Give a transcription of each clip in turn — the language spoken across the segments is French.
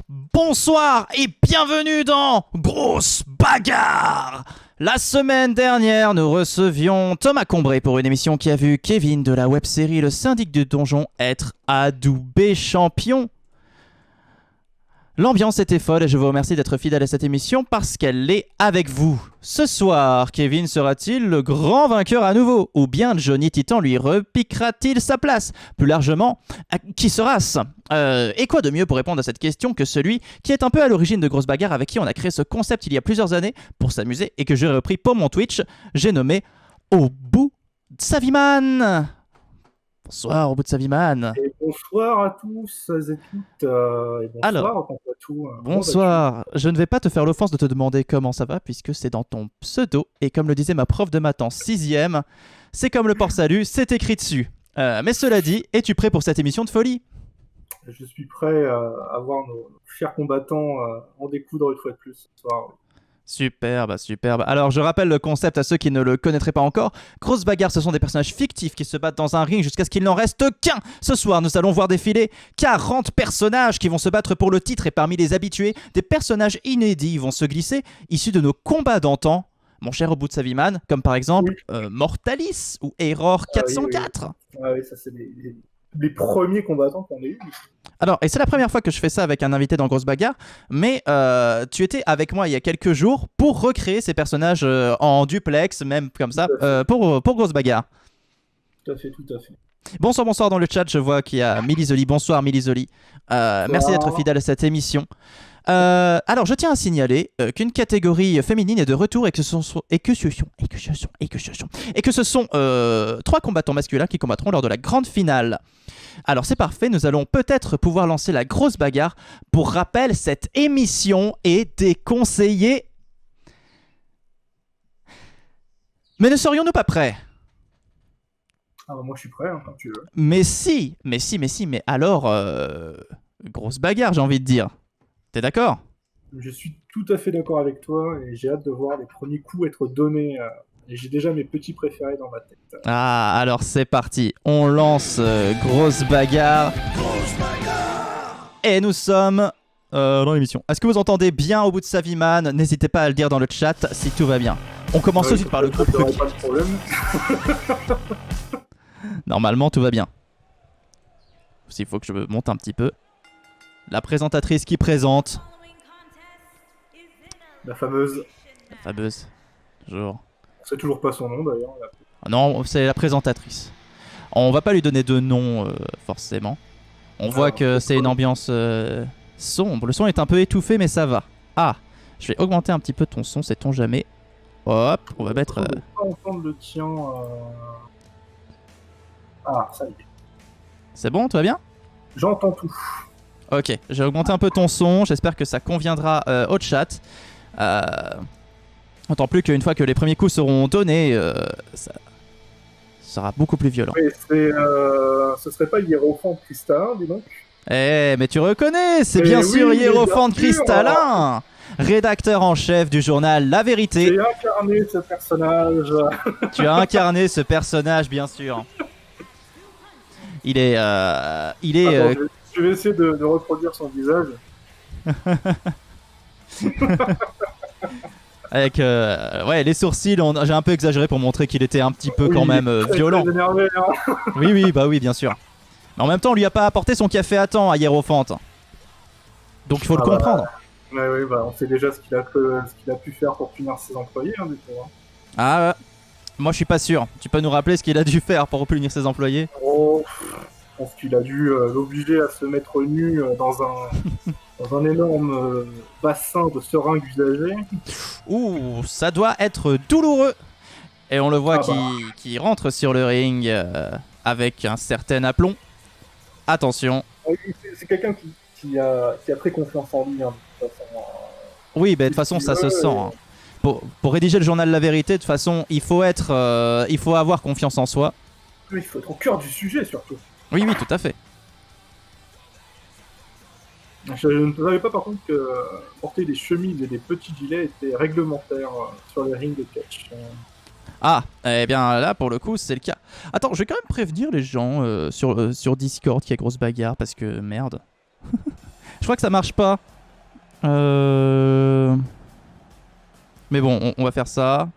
Bonsoir et bienvenue dans Grosse Bagarre. La semaine dernière, nous recevions Thomas Combré pour une émission qui a vu Kevin de la web-série Le Syndic du Donjon être adoubé champion. L'ambiance était folle et je vous remercie d'être fidèle à cette émission parce qu'elle est avec vous. Ce soir, Kevin sera-t-il le grand vainqueur à nouveau? Ou bien Johnny Titan lui repiquera-t-il sa place? Plus largement, qui sera-ce? Et quoi de mieux pour répondre à cette question que celui qui est un peu à l'origine de Grosse Bagarre, avec qui on a créé ce concept il y a plusieurs années pour s'amuser et que j'ai repris pour mon Twitch. J'ai nommé Au bout de Saviman. Bonsoir, Au bout de Saviman. Et bonsoir à tous et toutes. Et bonsoir Alors, à tout. bonsoir. Je ne vais pas te faire l'offense de te demander comment ça va, puisque c'est dans ton pseudo. Et comme le disait ma prof de maths en 6ème, c'est comme le port-salut, c'est écrit dessus. Mais cela dit, es-tu prêt pour cette émission de folie? Je suis prêt à voir nos chers combattants en découdre une fois de plus ce soir. Oui. Superbe, superbe. Alors, je rappelle le concept à ceux qui ne le connaîtraient pas encore. Grosse Bagarre, ce sont des personnages fictifs qui se battent dans un ring jusqu'à ce qu'il n'en reste qu'un. Ce soir, nous allons voir défiler 40 personnages qui vont se battre pour le titre et parmi les habitués, des personnages inédits vont se glisser, issus de nos combats d'antan. Mon cher Au bout de Saviman, comme par exemple Mortalis ou Error 404. Oui, ça c'est les premiers combattants qu'on a eu. Alors, et c'est la première fois que je fais ça avec un invité dans Grosse Bagarre, mais tu étais avec moi il y a quelques jours pour recréer ces personnages en duplex, même comme ça, pour Grosse Bagarre. Tout à fait. Bonsoir dans le chat, je vois qu'il y a Milizoli. Bonsoir Milizoli. Merci d'être fidèle à cette émission. Alors, je tiens à signaler qu'une catégorie féminine est de retour et que ce sont 3 combattants masculins qui combattront lors de la grande finale. Alors c'est parfait, nous allons peut-être pouvoir lancer la grosse bagarre. Pour rappel, cette émission est déconseillée. Mais ne serions-nous pas prêts? Ah bah moi je suis prêt, quand tu veux. Mais alors, grosse bagarre j'ai envie de dire. T'es d'accord? Je suis tout à fait d'accord avec toi et j'ai hâte de voir les premiers coups être donnés. Et j'ai déjà mes petits préférés dans ma tête. Ah, alors c'est parti. On lance grosse bagarre. Et nous sommes dans l'émission. Est-ce que vous entendez bien Au bout de Saviman? N'hésitez pas à le dire dans le chat si tout va bien. On commence tout de suite par le groupe rookie. Pas de problème. Normalement, tout va bien. Il faut que je me monte un petit peu. La présentatrice qui présente. La fameuse. Toujours. C'est toujours pas son nom d'ailleurs. Non, c'est la présentatrice. On va pas lui donner de nom forcément. On voit que c'est une ambiance sombre. Le son est un peu étouffé mais ça va. Ah, je vais augmenter un petit peu ton son, sait-on jamais. Hop, on va mettre... On peut pas entendre le tien. Ah, ça y est. C'est bon, tout va bien? J'entends tout. Ok, j'ai augmenté un peu ton son, j'espère que ça conviendra au chat. D'autant plus qu'une fois que les premiers coups seront donnés, ça sera beaucoup plus violent. Oui, ce serait pas Hiérophant Cristallin, dis donc. Eh, mais tu reconnais, c'est bien sûr Hiérophant Cristallin, rédacteur en chef du journal La Vérité. J'ai incarné ce personnage. Tu as incarné ce personnage, bien sûr. Il est... Attends, je vais essayer de reproduire son visage. Avec les sourcils, j'ai un peu exagéré pour montrer qu'il était un petit peu quand même violent. Énervé, hein. Oui, bien sûr. Mais en même temps, on lui a pas apporté son café à temps à Hiérophant. Donc il faut le comprendre. Oui, on sait déjà ce qu'il a pu faire pour punir ses employés, hein, du coup. Hein. Ah, moi je suis pas sûr. Tu peux nous rappeler ce qu'il a dû faire pour punir ses employés? Oh, je pense qu'il a dû l'obliger à se mettre nu dans un énorme bassin de seringues usagées. Ouh, ça doit être douloureux. Et on le voit qui rentre sur le ring avec un certain aplomb. Attention. C'est quelqu'un qui a très confiance en lui. Hein, de toute façon. Oui, de toute façon, ça se sent. Hein. Pour rédiger le journal La Vérité, de toute façon, il faut avoir confiance en soi. Oui, il faut être au cœur du sujet, surtout. Oui, tout à fait. Je ne savais pas par contre que porter des chemises et des petits gilets était réglementaire sur les rings de catch. Ah, eh bien là pour le coup c'est le cas. Attends, je vais quand même prévenir les gens sur Discord qu'il y a grosse bagarre parce que merde. Je crois que ça marche pas. Mais bon, on va faire ça.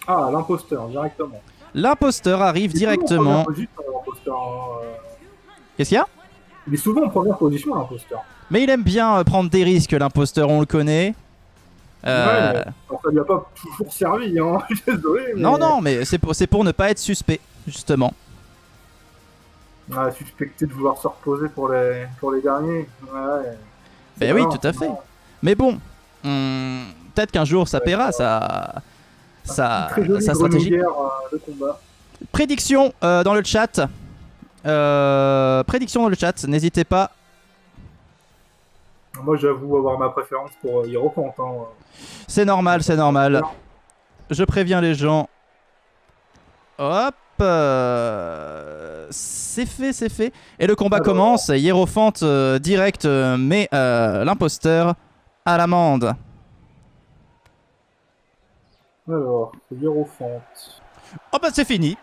Ah, l'imposteur, directement. L'imposteur arrive directement. L'imposteur, Qu'est-ce qu'il y a? il est souvent en première position, l'imposteur. Mais il aime bien prendre des risques, l'imposteur, on le connaît. Ouais, alors, ça lui a pas toujours servi, hein. Je suis désolé. Mais... Non, mais c'est pour ne pas être suspect, justement. Ouais, suspecté de vouloir se reposer pour les derniers. Ouais. Ben oui, tout à fait. Mais bon, peut-être qu'un jour ça paiera, sa stratégie. De combat. Prédiction dans le chat. Prédiction dans le chat, n'hésitez pas. Moi, j'avoue avoir ma préférence pour Hierophant. Hein. C'est normal, c'est normal. Je préviens les gens. Hop. C'est fait, c'est fait. Et le combat commence. Hierophant direct met l'imposteur à l'amende. Alors, Hierophant. Oh bah c'est fini.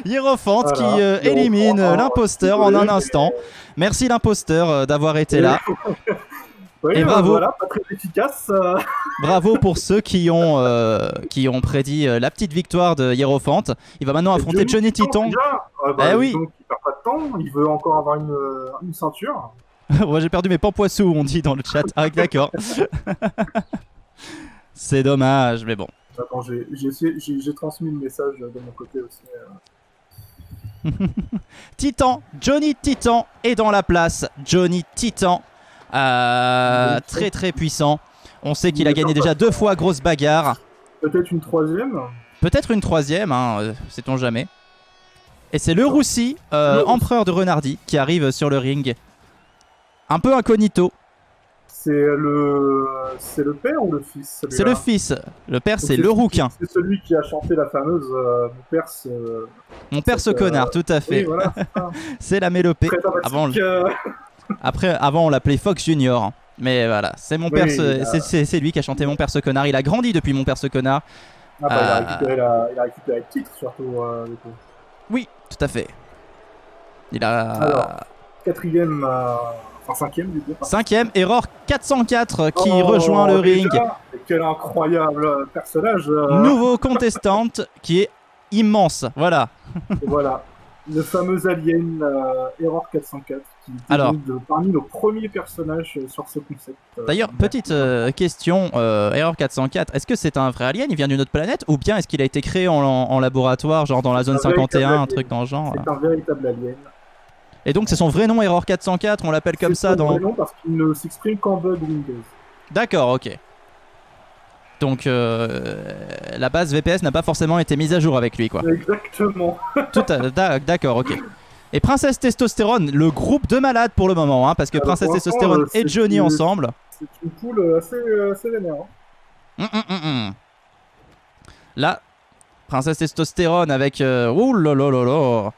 Hierophant Voilà, qui élimine l'imposteur en un instant. Merci l'imposteur d'avoir été là. Oui, et bravo. Voilà, pas très efficace. Bravo pour ceux qui ont prédit la petite victoire de Hierophant. Il va maintenant affronter Johnny Titan. Bah, oui. Donc, il perd pas de temps, il veut encore avoir une ceinture. Moi j'ai perdu mes pampoissous, on dit dans le chat. Ah d'accord. C'est dommage, mais bon. Attends, j'ai transmis le message de mon côté aussi. Titan, Johnny Titan est dans la place. Johnny Titan, très très puissant. On sait qu'il a gagné déjà 2 fois grosse bagarre. Peut-être une troisième. Peut-être une troisième, hein, sait-on jamais. Et c'est le Roussi, empereur de Renardi, qui arrive sur le ring. Un peu incognito. C'est le père ou le fils? C'est le fils. Le père, c'est le rouquin. C'est celui qui a chanté la fameuse Mon père ce connard, tout à fait. Oui, voilà, c'est la mélopée. Avant, on l'appelait Fox Junior. Mais voilà, c'est mon père, c'est lui qui a chanté Mon père ce connard. Il a grandi depuis Mon père ce connard. Il a récupéré le titre surtout. Oui, tout à fait. Il a. Alors, quatrième. Enfin, cinquième du coup. Cinquième, Error 404 qui rejoint le ring. Quel incroyable personnage. Nouveau contestante qui est immense. Voilà. Et voilà. Le fameux alien Error 404 qui est parmi nos premiers personnages sur ce concept. D'ailleurs, petite question, Error 404, est-ce que c'est un vrai alien? Il vient d'une autre planète? Ou bien est-ce qu'il a été créé en laboratoire, genre dans la zone 51, un truc dans le genre? C'est un véritable alien. Et donc c'est son vrai nom, Error 404, on l'appelle comme ça dans... C'est son vrai nom parce qu'il ne s'exprime qu'en bug Windows. D'accord, ok. Donc la base VPS n'a pas forcément été mise à jour avec lui, quoi. Exactement. D'accord, ok. Et Princesse Testostérone, le groupe de malades pour le moment, hein, parce que Princesse Testostérone et Johnny ensemble. C'est une poule assez vénère. Là, Princesse Testostérone avec... ouh là là là là.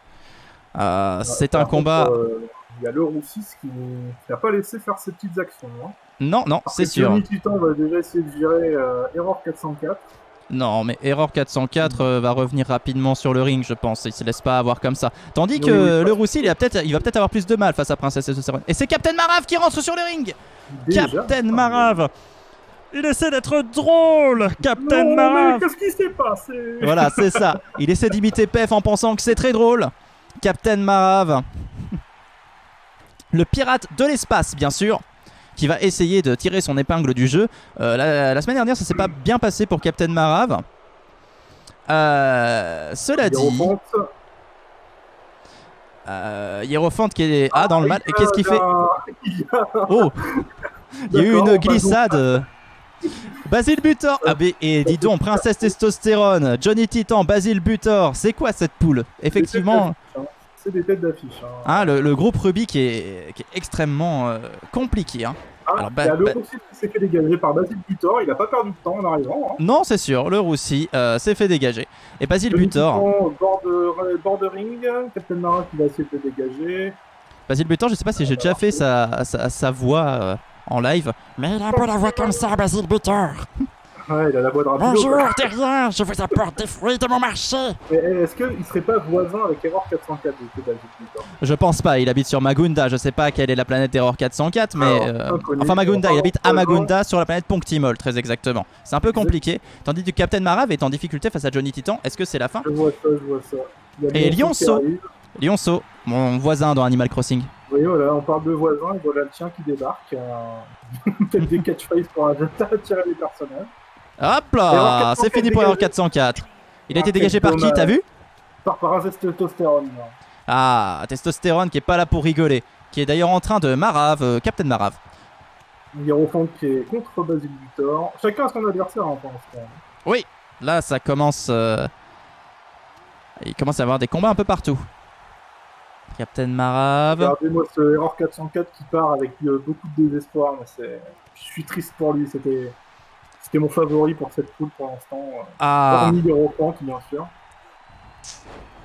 C'est un combat. Il y a le Roussi qui n'a pas laissé faire ses petites actions. Hein. Non, c'est sûr. Johnny Titan va déjà essayer de virer Error 404. Non, mais Error 404 va revenir rapidement sur le ring, je pense. Il se laisse pas avoir comme ça. Tandis que le Roussi, il va peut-être avoir plus de mal face à Princesse Testostérone. Et c'est Captain Marave qui rentre sur le ring. Captain Marave. Il essaie d'être drôle, Captain Marave. Qu'est-ce qui s'est passé? Voilà, c'est ça. Il essaie d'imiter Pef en pensant que c'est très drôle. Captain Marave, le pirate de l'espace bien sûr, qui va essayer de tirer son épingle du jeu. La semaine dernière ça s'est pas bien passé pour Captain Marave. Cela dit, Hierophant qui est dans le mal. Et qu'est-ce qu'il fait? Oh, il y a eu une glissade. Basile Butor. Et dis donc, Princesse Testostérone, Johnny Titan, Basile Butor, c'est quoi cette poule? Effectivement. C'est des têtes d'affiche. Hein. Le groupe Ruby qui est extrêmement compliqué. Hein. Alors, il y a le Roussi qui s'est fait dégager par Basile Butor, il a pas perdu de temps en arrivant. Hein. Non, c'est sûr, le Roussi s'est fait dégager. Et Basile Butor. Bord de ring, Captain Marave qui va essayer de le dégager. Basile Butor, je sais pas si j'ai déjà fait sa voix en live. Mais il a un peu la voix comme ça, Basile Butor. Ouais, il a la voix de rapido. Bonjour, derrière, je vous apporte des fruits de mon marché. Mais est-ce qu'il serait pas voisin avec Error 404 de Basile Butor? Je pense pas, il habite sur Magunda, je sais pas quelle est la planète Error 404, mais... Alors, inconnu. enfin Magunda, il habite à Voisin. Magunda sur la planète Ponctimol, très exactement. C'est un peu compliqué, tandis que Captain Marave est en difficulté face à Johnny Titan, est-ce que c'est la fin? Je vois ça. Il y a Et Lionceau qui Lionceau. arrive. Lionceau, mon voisin dans Animal Crossing. Oui, voilà, on parle de voisins, et voilà le tien qui débarque. Peut-être des catchphrases pour attirer les personnages. Hop Error là, 404 c'est fini pour Error dégagé. 404. Il a été Ah, dégagé c'est par qui, dommage. t'as vu? Par parasitostérone. là. Ah, Testostérone qui est pas là pour rigoler, qui est d'ailleurs en train de Marave, Captain Marave. Hierophante qui est contre Basile Butor. Chacun a son adversaire hein, pour l'instant. Oui, là ça commence... Il commence à y avoir des combats un peu partout. Captain Marave... Regardez-moi ce Error 404 qui part avec beaucoup de désespoir. Mais je suis triste pour lui. C'était mon favori pour cette poule pour l'instant. Ah, Hormis Hierophante, bien sûr.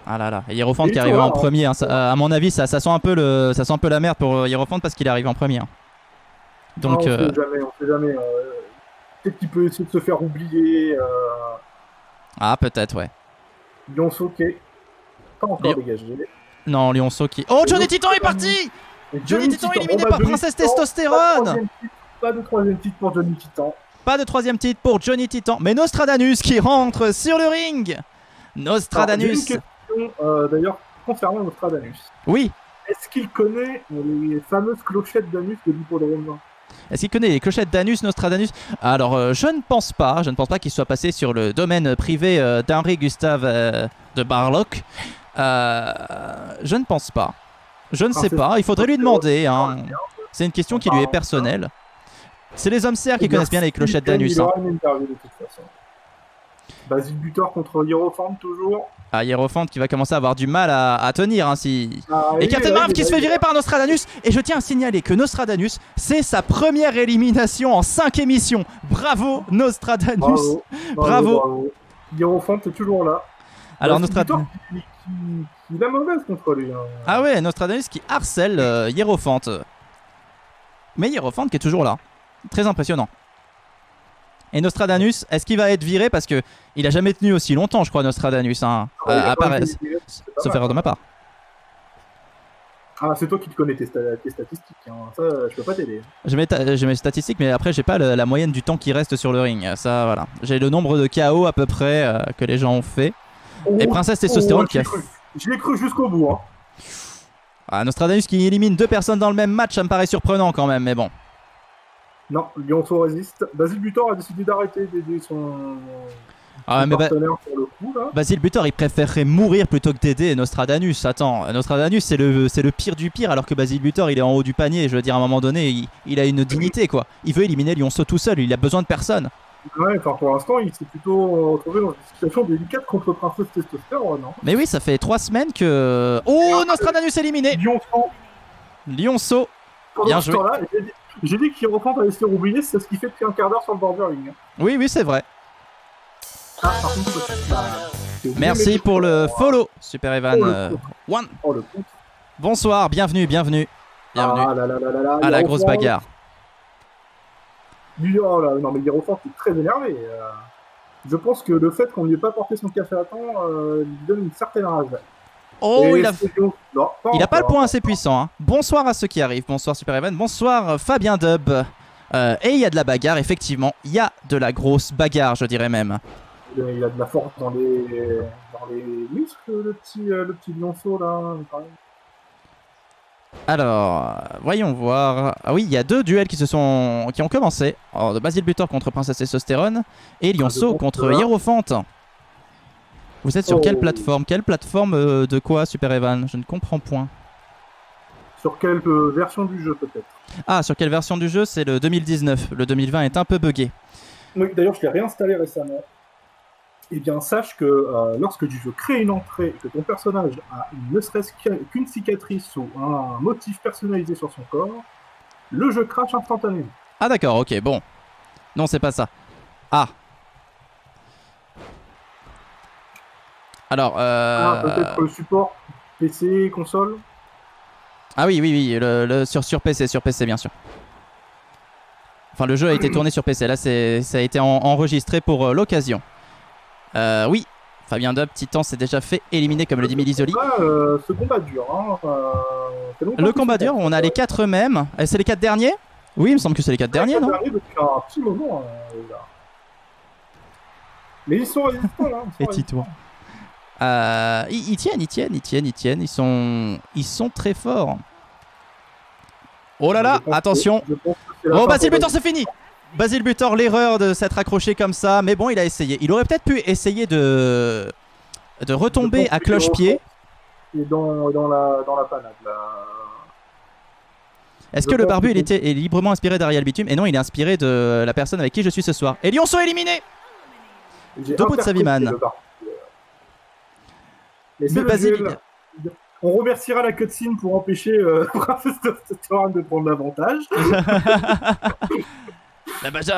ah là là, et Hierophante Et qui toi, arrive en hein. premier, hein, à mon avis ça sent un peu la merde pour Hierophante parce qu'il arrive en premier. hein. Donc, Non, on sait jamais. Peut-être qu'il peut essayer de se faire oublier. ah peut-être ouais. Lionceau qui est pas encore Lion- dégagé. Non, Lionceau qui... Oh, Johnny Titan est parti. Et Johnny Titan éliminé bah, par Johnny Princesse Titan, Testostérone. Pas de troisième titre pour Johnny Titan. Pas de troisième titre pour Johnny Titan, mais Nostradamus qui rentre sur le ring. Alors, j'ai Nostradamus. une question d'ailleurs concernant Nostradamus. Oui. Est-ce qu'il connaît les fameuses clochettes d'anus de l'hippodrome? Est-ce qu'il connaît les clochettes d'Anus, Nostradamus? Alors, je ne pense pas. Je ne pense pas qu'il soit passé sur le domaine privé d'Henri Gustave de Barlock. Je ne pense pas. Je ne sais pas. Il faudrait lui demander. hein. C'est une question qui lui est personnelle. C'est les hommes serfs qui connaissent bien les clochettes d'Anus. Il hein. aura une interview de toute façon. Basile Butor contre Hierophante toujours. Ah, Hierophante qui va commencer à avoir du mal à tenir. hein, si... Ah, Et Captain Marvel qui se fait virer par Nostradamus. Et je tiens à signaler que Nostradamus, c'est sa première élimination en 5 émissions. Bravo Nostradamus. Bravo. Hierophante est toujours là. Alors Basile Nostradamus... Butor il a mauvaise contre lui. Hein. Ah ouais, Nostradamus qui harcèle Hierophante. Mais Hierophante qui est toujours là. Très impressionnant. Et Nostradamus, est-ce qu'il va être viré? Parce que il a jamais tenu aussi longtemps, je crois, Nostradamus. Hein. Il a À pas part... été viré, c'est pas Sauf mal. erreur de ma part. Ah, c'est toi qui te connais tes statistiques. Hein. Ça, je peux pas t'aider. J'ai mes statistiques, mais après, j'ai pas la moyenne du temps qui reste sur le ring. Ça, voilà. J'ai le nombre de KO à peu près que les gens ont fait. Et Princesse Testostérone qui a... J'y ai cru jusqu'au bout. Hein. Ah, Nostradamus qui élimine 2 personnes dans le même match, ça me paraît surprenant quand même, mais bon. Non, Lionceau résiste. Basile Butor a décidé d'arrêter d'aider son Ah, mais partenaire sur le coup. Là. Basile Butor, il préférerait mourir plutôt que d'aider Nostradamus. Attends, Nostradamus, c'est le pire du pire, alors que Basile Butor, il est en haut du panier. Je veux dire, à un moment donné, il a une dignité, quoi. Il veut éliminer Lionceau tout seul, il a besoin de personne. Ouais, enfin pour l'instant, il s'est plutôt retrouvé dans une situation délicate contre Princesse Testostérone. Non Mais oui, ça fait 3 semaines que... Oh, Nostradamus éliminé. Lionceau, Lionceau. pendant Bien ce joué. temps-là, j'ai dit qu'il reprend à se faire oublier, c'est ce qu'il fait depuis un quart d'heure sur le border ring. Oui, oui, c'est vrai. Ah, par contre, c'est oublié, Merci mais- pour le follow, Super Evan. Oh, le One. Oh, le contre. Bonsoir, bienvenue. Bienvenue Ah là là là là là. à la grosse Hierophante. bagarre. Lui, oh là, non mais Hierophante est très énervé. Je pense que le fait qu'on ne lui ait pas porté son café à temps lui donne une certaine rage. Oh, Et il a... c'est Lyon- non, Il a pas le encore. point assez puissant. Hein. Bonsoir à ceux qui arrivent. Bonsoir Super Evan. Bonsoir Fabien Dub. Et il y a de la bagarre, effectivement. Il y a de la grosse bagarre, je dirais même. Il a de la force dans les muscles, le petit Lionceau là. quand même. Alors, voyons voir. Ah oui, il y a 2 duels qui ont commencé. Alors, de Basile Butor contre Princesse Testostérone et Lionceau donc, contre là. Hierophante. Vous êtes sur Oh. quelle plateforme? Quelle plateforme de quoi, Super Evan? Je ne comprends point. Sur quelle version du jeu peut-être? Ah, sur quelle version du jeu? C'est le 2019. Le 2020 est un peu buggé. Oui, d'ailleurs, je l'ai réinstallé récemment. Eh bien, sache que lorsque tu veux créer une entrée et que ton personnage a ne serait-ce qu'une cicatrice ou un motif personnalisé sur son corps, le jeu crash instantanément. Ah d'accord, ok, bon. Non, c'est pas ça. Ah. Alors, Ah, peut-être le support PC, console. Ah oui, oui, oui, sur PC, bien sûr. Enfin, le jeu a été tourné sur PC. Là, ça a été enregistré pour l'occasion. Oui, Fabien Dub, Titan s'est déjà fait éliminer, comme le dit Milisoli. Ce combat dure. Hein. Le combat dure, on a les 4 mêmes. C'est les 4 derniers? Oui, il me semble que c'est les 4 derniers, non? Depuis un petit moment, là. Mais ils sont résistants, là. Et Tito. Ils tiennent. Ils sont très forts. Oh là là, attention. Oh, Basile Butor, c'est fini. Basile Butor, l'erreur de s'être accroché comme ça. Mais bon, il a essayé. Il aurait peut-être pu essayer de retomber à cloche-pied. Et dans la panade, là. Est-ce que le barbu est librement inspiré d'Ariel Bitume? Et non, il est inspiré de la personne avec qui je suis ce soir. Et Lyonceau éliminé. Debout de Saviman. Mais Basile... On remerciera la cutscene pour empêcher Princess Testosterone de prendre l'avantage.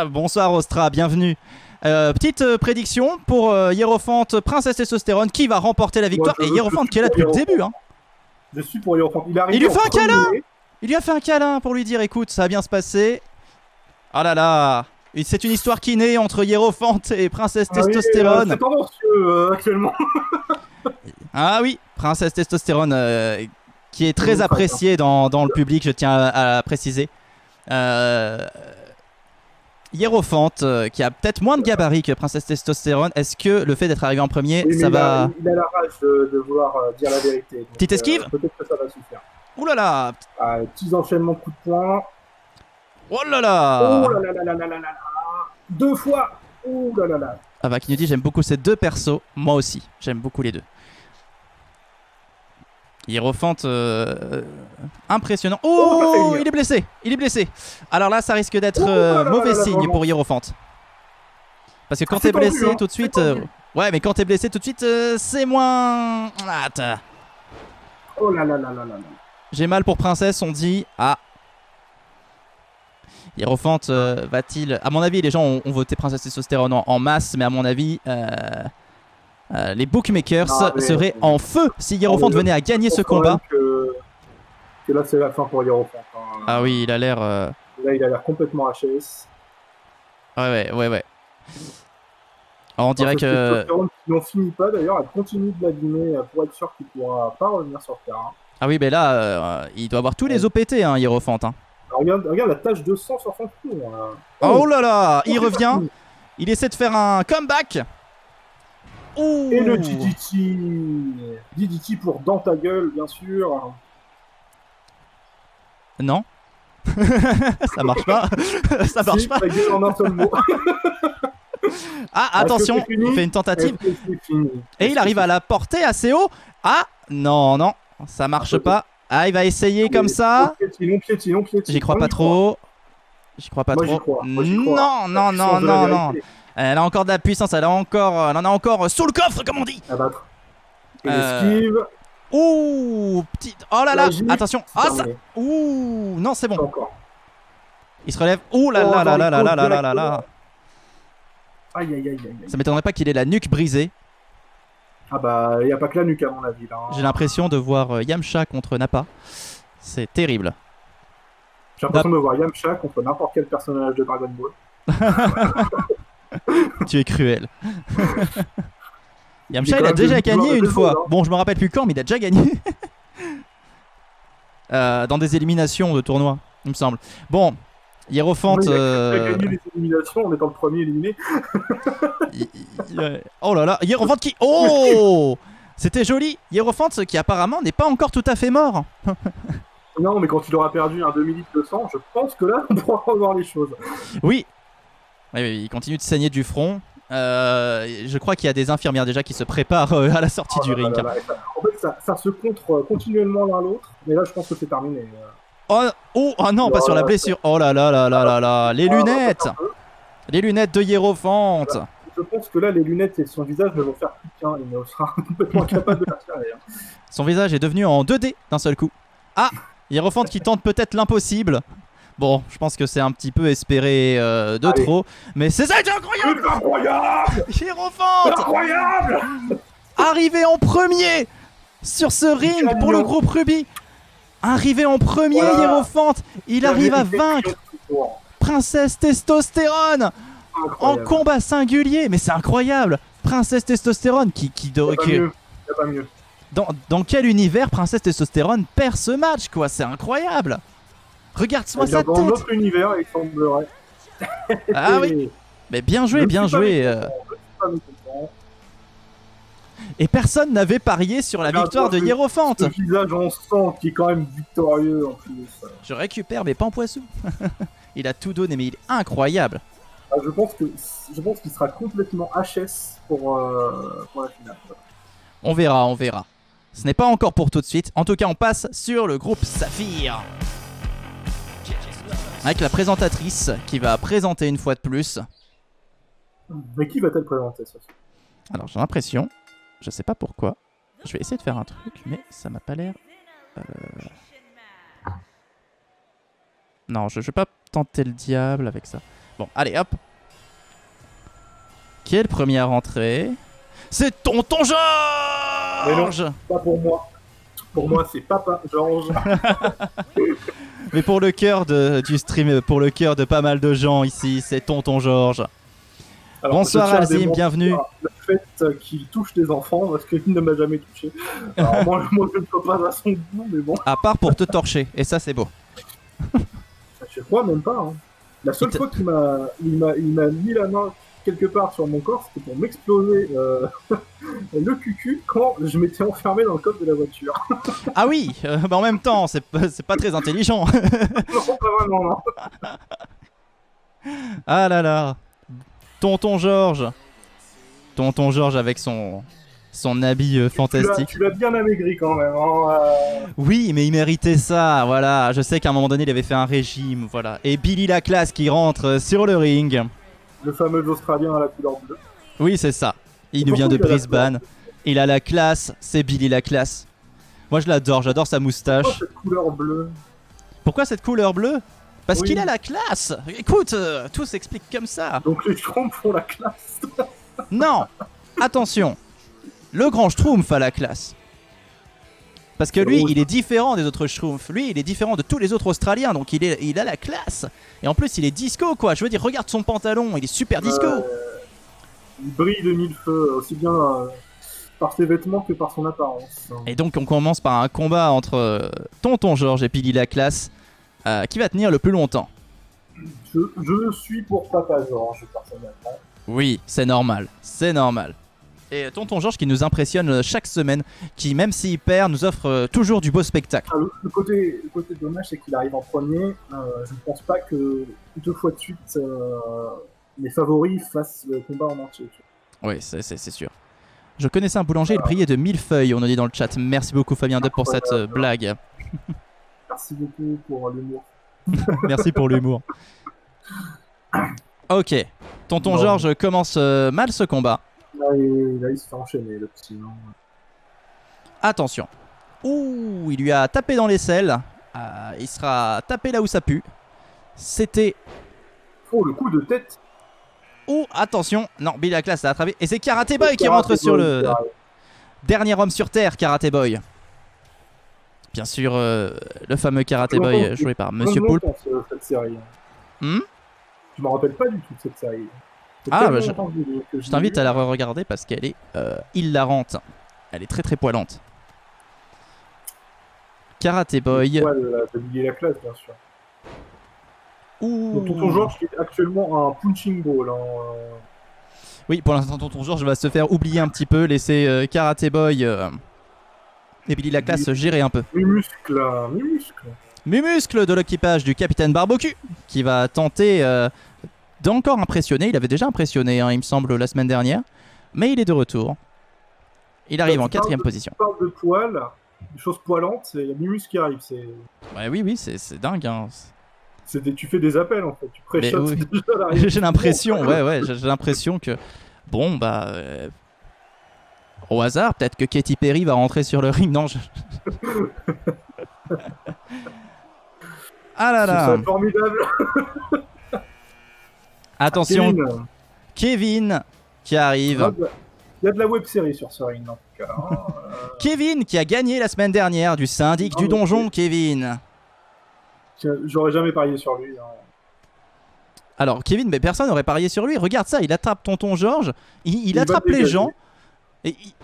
Bonsoir Ostra, bienvenue. Petite prédiction pour Hiérophante, Princesse Testostérone, qui va remporter la victoire. Et Hiérophante qui est là depuis le début. Hein. Je suis pour Hiérophante. Il lui fait un câlin. Il lui a fait un câlin pour lui dire écoute, ça va bien se passer. Oh là là. C'est une histoire qui naît entre Hiérophante et Princesse Testostérone. C'est tendancieux actuellement. Ah oui, Princesse Testostérone qui est très appréciée dans le public, je tiens à préciser. Hiérophante qui a peut-être moins de gabarit que Princesse Testostérone. Est-ce que le fait d'être arrivé en premier, oui, ça va... Il a la rage de vouloir dire la vérité. Donc, petite esquive. Peut-être que ça va suffire. Ouh là là. Petits enchaînements de coups de poing. Oh là là. Oh là là là là là là là. 2 fois. Oh là là là. Ah bah qui nous dit j'aime beaucoup ces deux persos. Moi aussi, j'aime beaucoup les deux. Hiérophante impressionnant. Oh, il est blessé. Il est blessé. Alors là, ça risque d'être mauvais signe pour Hiérophante. Parce que quand t'es blessé tout de suite... ouais, mais quand t'es blessé tout de suite, c'est moins... Attends. Oh là là là là là. J'ai mal pour Princesse, on dit. Ah. Hiérophante va-t-il... À mon avis, les gens ont voté Princesse Testostérone en masse, mais à mon avis... les bookmakers seraient en feu si Hiérophante venait à gagner ce combat. Que là, c'est la fin pour Hiérophante. Hein. Ah oui, il a l'air... Là, il a l'air complètement HS. Ouais. Alors, on dirait que... Si on finit pas, d'ailleurs, elle continue de l'abîmer pour être sûr qu'il pourra pas revenir sur le terrain. Ah oui, mais là, il doit avoir tous les OPT, hein, Hiérophante. Hein. Alors, regarde la tache de sang sur son front. Oh là là, il revient. Il essaie de faire un comeback. Ouh. Et le DDT pour dans ta gueule, bien sûr. Non. Ça marche pas. Ça marche pas. Ta gueule en un seul mot. Ah, attention, il fait une tentative. Et il arrive à la porter assez haut. Ah, non, ça marche pas. Ah, il va essayer comme ça. J'y crois pas trop. Non. Elle a encore de la puissance, elle en a encore sous le coffre, comme on dit. Abattre. Esquive. Ouh, petite. Oh là là, attention. Ah, ça. Ouh, non, c'est bon. Il se relève. Ouh là là là là là là là là là. Aïe. Ça m'étonnerait pas qu'il ait la nuque brisée. Ah bah, il n'y a pas que la nuque à mon avis là. J'ai l'impression de voir Yamcha contre Nappa. C'est terrible. J'ai l'impression de voir Yamcha contre n'importe quel personnage de Dragon Ball. Tu es cruel. Yamcha, il a déjà gagné une fois. Bon, je me rappelle plus quand, mais il a déjà gagné. Dans des éliminations de tournois, il me semble. Bon, Hiérophante... Il a gagné les éliminations en étant le premier éliminé. Oh là là, Hiérophante qui... Oh, c'était joli. Hiérophante qui apparemment n'est pas encore tout à fait mort. Non, mais quand il aura perdu un demi-litre de sang, je pense que là, on pourra revoir les choses. Oui. Oui, il continue de saigner du front. Je crois qu'il y a des infirmières déjà qui se préparent à la sortie du ring. En fait, ça se contre continuellement l'un l'autre, mais là, je pense que c'est terminé. Oh non, pas sur la blessure. Oh là là là là là là. Les lunettes. Les lunettes de Hiérophante. Je pense que là, les lunettes et son visage ne vont faire plus qu'un. Il sera complètement incapable de la tirer. Son visage est devenu en 2D d'un seul coup. Ah, Hiérophante qui tente peut-être l'impossible. Bon, je pense que c'est un petit peu espéré de trop. Mais c'est ça, c'est incroyable. Hiérophante incroyable. Arrivé en premier sur ce ring pour le groupe Ruby. Arrivé en premier, Hiérophante. Il arrive à vaincre Princesse Testostérone en Incroyable. combat singulier. Mais c'est incroyable. Princesse Testostérone qui Y a pas mieux. Y a pas mieux. dans quel univers Princesse Testostérone perd ce match, quoi? C'est incroyable. Regarde-moi sa Dans tête. notre univers, il semblerait. Ah oui. Mais bien joué, bien joué. Et personne n'avait parié sur la Regarde, victoire de ce- Hiérophante. Ce visage en sang qui est quand même victorieux en plus. Je récupère mes pampoissous. Il a tout donné, mais il est incroyable. Ah, je pense qu'il sera complètement HS pour la finale. On verra, on verra. Ce n'est pas encore pour tout de suite. En tout cas, on passe sur le groupe Saphir. Avec la présentatrice qui va présenter une fois de plus. Mais qui va-t-elle présenter ça? Alors j'ai l'impression, je sais pas pourquoi, je vais essayer de faire un truc, mais ça m'a pas l'air... Non, je vais pas tenter le diable avec ça. Bon, allez, hop. Qui est le premier à rentrer? C'est Tonton Mais non. Georges. Pas pour moi. Pour moi, c'est Papa Georges. Mais pour le cœur du stream, pour le cœur de pas mal de gens ici, c'est Tonton Georges. Alors, Bonsoir, je tiens à Alzim, démentir bienvenue. Le fait qu'il touche des enfants, parce qu'il ne m'a jamais touché. Alors, moi, je ne peux pas à son goût, mais bon. À part pour te torcher, et ça c'est beau. Je crois même pas. Hein. La seule Il te- fois qu'il m'a mis la main quelque part sur mon corps, c'était pour m'exploser le cucu quand je m'étais enfermé dans le coffre de la voiture. Ah oui, bah en même temps, c'est pas très intelligent. Non, pas vraiment, non. Ah là là. Tonton Georges. Tonton Georges avec son habit fantastique. Tu l'as bien amaigri quand même. Hein, Oui, mais il méritait ça, voilà. Je sais qu'à un moment donné, il avait fait un régime, voilà. Et Billy Laclasse qui rentre sur le ring. le fameux Australien à la couleur bleue. Oui, c'est ça. Il nous vient de Pourquoi il a la Brisbane. Il a la classe, c'est Billy Laclasse. Moi, je l'adore, j'adore sa Pourquoi moustache. cette couleur bleue? Pourquoi cette couleur bleue? Parce Oui. qu'il a la classe. Écoute, tout s'explique comme ça. Donc les Schtroumpfs font la classe. Non, attention. Le grand Schtroumpf a la classe. Parce que C'est lui, rouge. il est différent des autres Schtroumpfs. Lui, il est différent de tous les autres Australiens. Donc il a la classe. Et en plus, il est disco, quoi. Je veux dire, regarde son pantalon. Il est super disco. Il brille de mille feux, aussi bien par ses vêtements que par son apparence. Et donc, on commence par un combat entre Tonton Georges et Billy Laclasse. Qui va tenir le plus longtemps. Je suis pour Papa Georges, personnellement. Oui, c'est normal. C'est normal. Et Tonton Georges qui nous impressionne chaque semaine. Qui, même s'il perd, nous offre toujours du beau spectacle. Ah, le côté dommage, c'est qu'il arrive en premier. Je ne pense pas que 2 fois de suite, les favoris fassent le combat en entier. Oui, c'est sûr. Je connaissais un boulanger, il brillait de 1000 feuilles, on nous dit dans le chat. Merci beaucoup Fabien Depp pour cette blague. Merci beaucoup pour l'humour. Merci pour l'humour. Ok, Tonton Bon. Georges commence mal ce combat. Là, il se fait enchaîner, le petit. Hein. Attention. Ouh, il lui a tapé dans l'aisselle. Il sera tapé là où ça pue. C'était... Oh, le coup de tête. Ouh, attention. Non, Billy Laclasse l'a attrapé. Et c'est Karate Boy qui rentre sur le... Dernier homme sur terre, Karate Boy. Bien sûr, le fameux Karate Boy joué par Monsieur Poulpe. Cette série. Hmm. Je me rappelle pas du tout de cette série. C'est Ah, tellement bah, longtemps que Je t'invite à la re-regarder parce qu'elle est hilarante. Elle est très très poilante. Karate Boy. Ouais, de Billy Laclasse, bien sûr. Ouh. Donc, Tonton Georges qui est actuellement un punching ball. Hein. Oui, pour l'instant, Tonton Georges va se faire oublier un petit peu, laisser Karate Boy et Billy Laclasse gérer un peu. Mes muscles, hein, mes muscles. Muscle de l'équipage du capitaine Barbecue qui va tenter d'encore impressionner. Il avait déjà impressionné, hein, il me semble, la semaine dernière. Mais il est de retour. Il arrive en 4ème position. Tu parles de poils, des choses poilantes, il y a Mimus qui arrive. Ouais, oui, c'est dingue. Hein. Tu fais des appels en fait, tu pré-shots oui. déjà l'arrivée. J'ai l'impression, j'ai l'impression que, bon, bah, au hasard, peut-être que Katy Perry va rentrer sur le ring. Non, Ah là là. C'est formidable. Attention, Kevin qui arrive. Il y a de la web série sur ce ring en tout cas. Hein. Kevin qui a gagné la semaine dernière du syndic du donjon, Kevin. J'aurais jamais parié sur lui. Hein. Alors Kevin, mais personne n'aurait parié sur lui. Regarde ça, il attrape Tonton Georges, il va attrape les dégager. gens.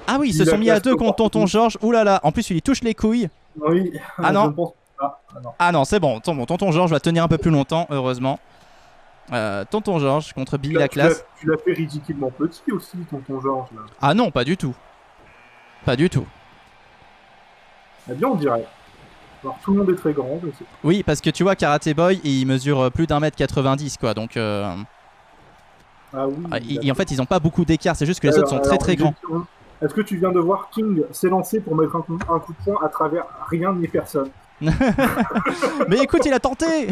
Ah oui, ils se Il sont a mis à classe deux le contre Tonton parti. Georges. Ouh là là, en plus il lui touche les couilles. Oui, Ah non. je pense pas. Ah non. Ah non, c'est bon. Tonton Georges va tenir un peu plus longtemps, heureusement. Tonton Georges contre Billy la classe. Tu l'as fait ridiculement petit aussi, Tonton Georges. Là. Ah non, pas du tout. Pas du tout. Eh bien, on dirait. Alors, tout le monde est très grand. Mais c'est- Oui, parce que tu vois, Karate Boy, il mesure plus d'1m90 quoi. Donc, Ah oui. en fait, ils ont pas beaucoup d'écart. C'est juste que les autres sont très très grands. Est-ce que tu viens de voir King s'élancer pour mettre un coup de poing à travers rien ni personne? Mais écoute, il a tenté.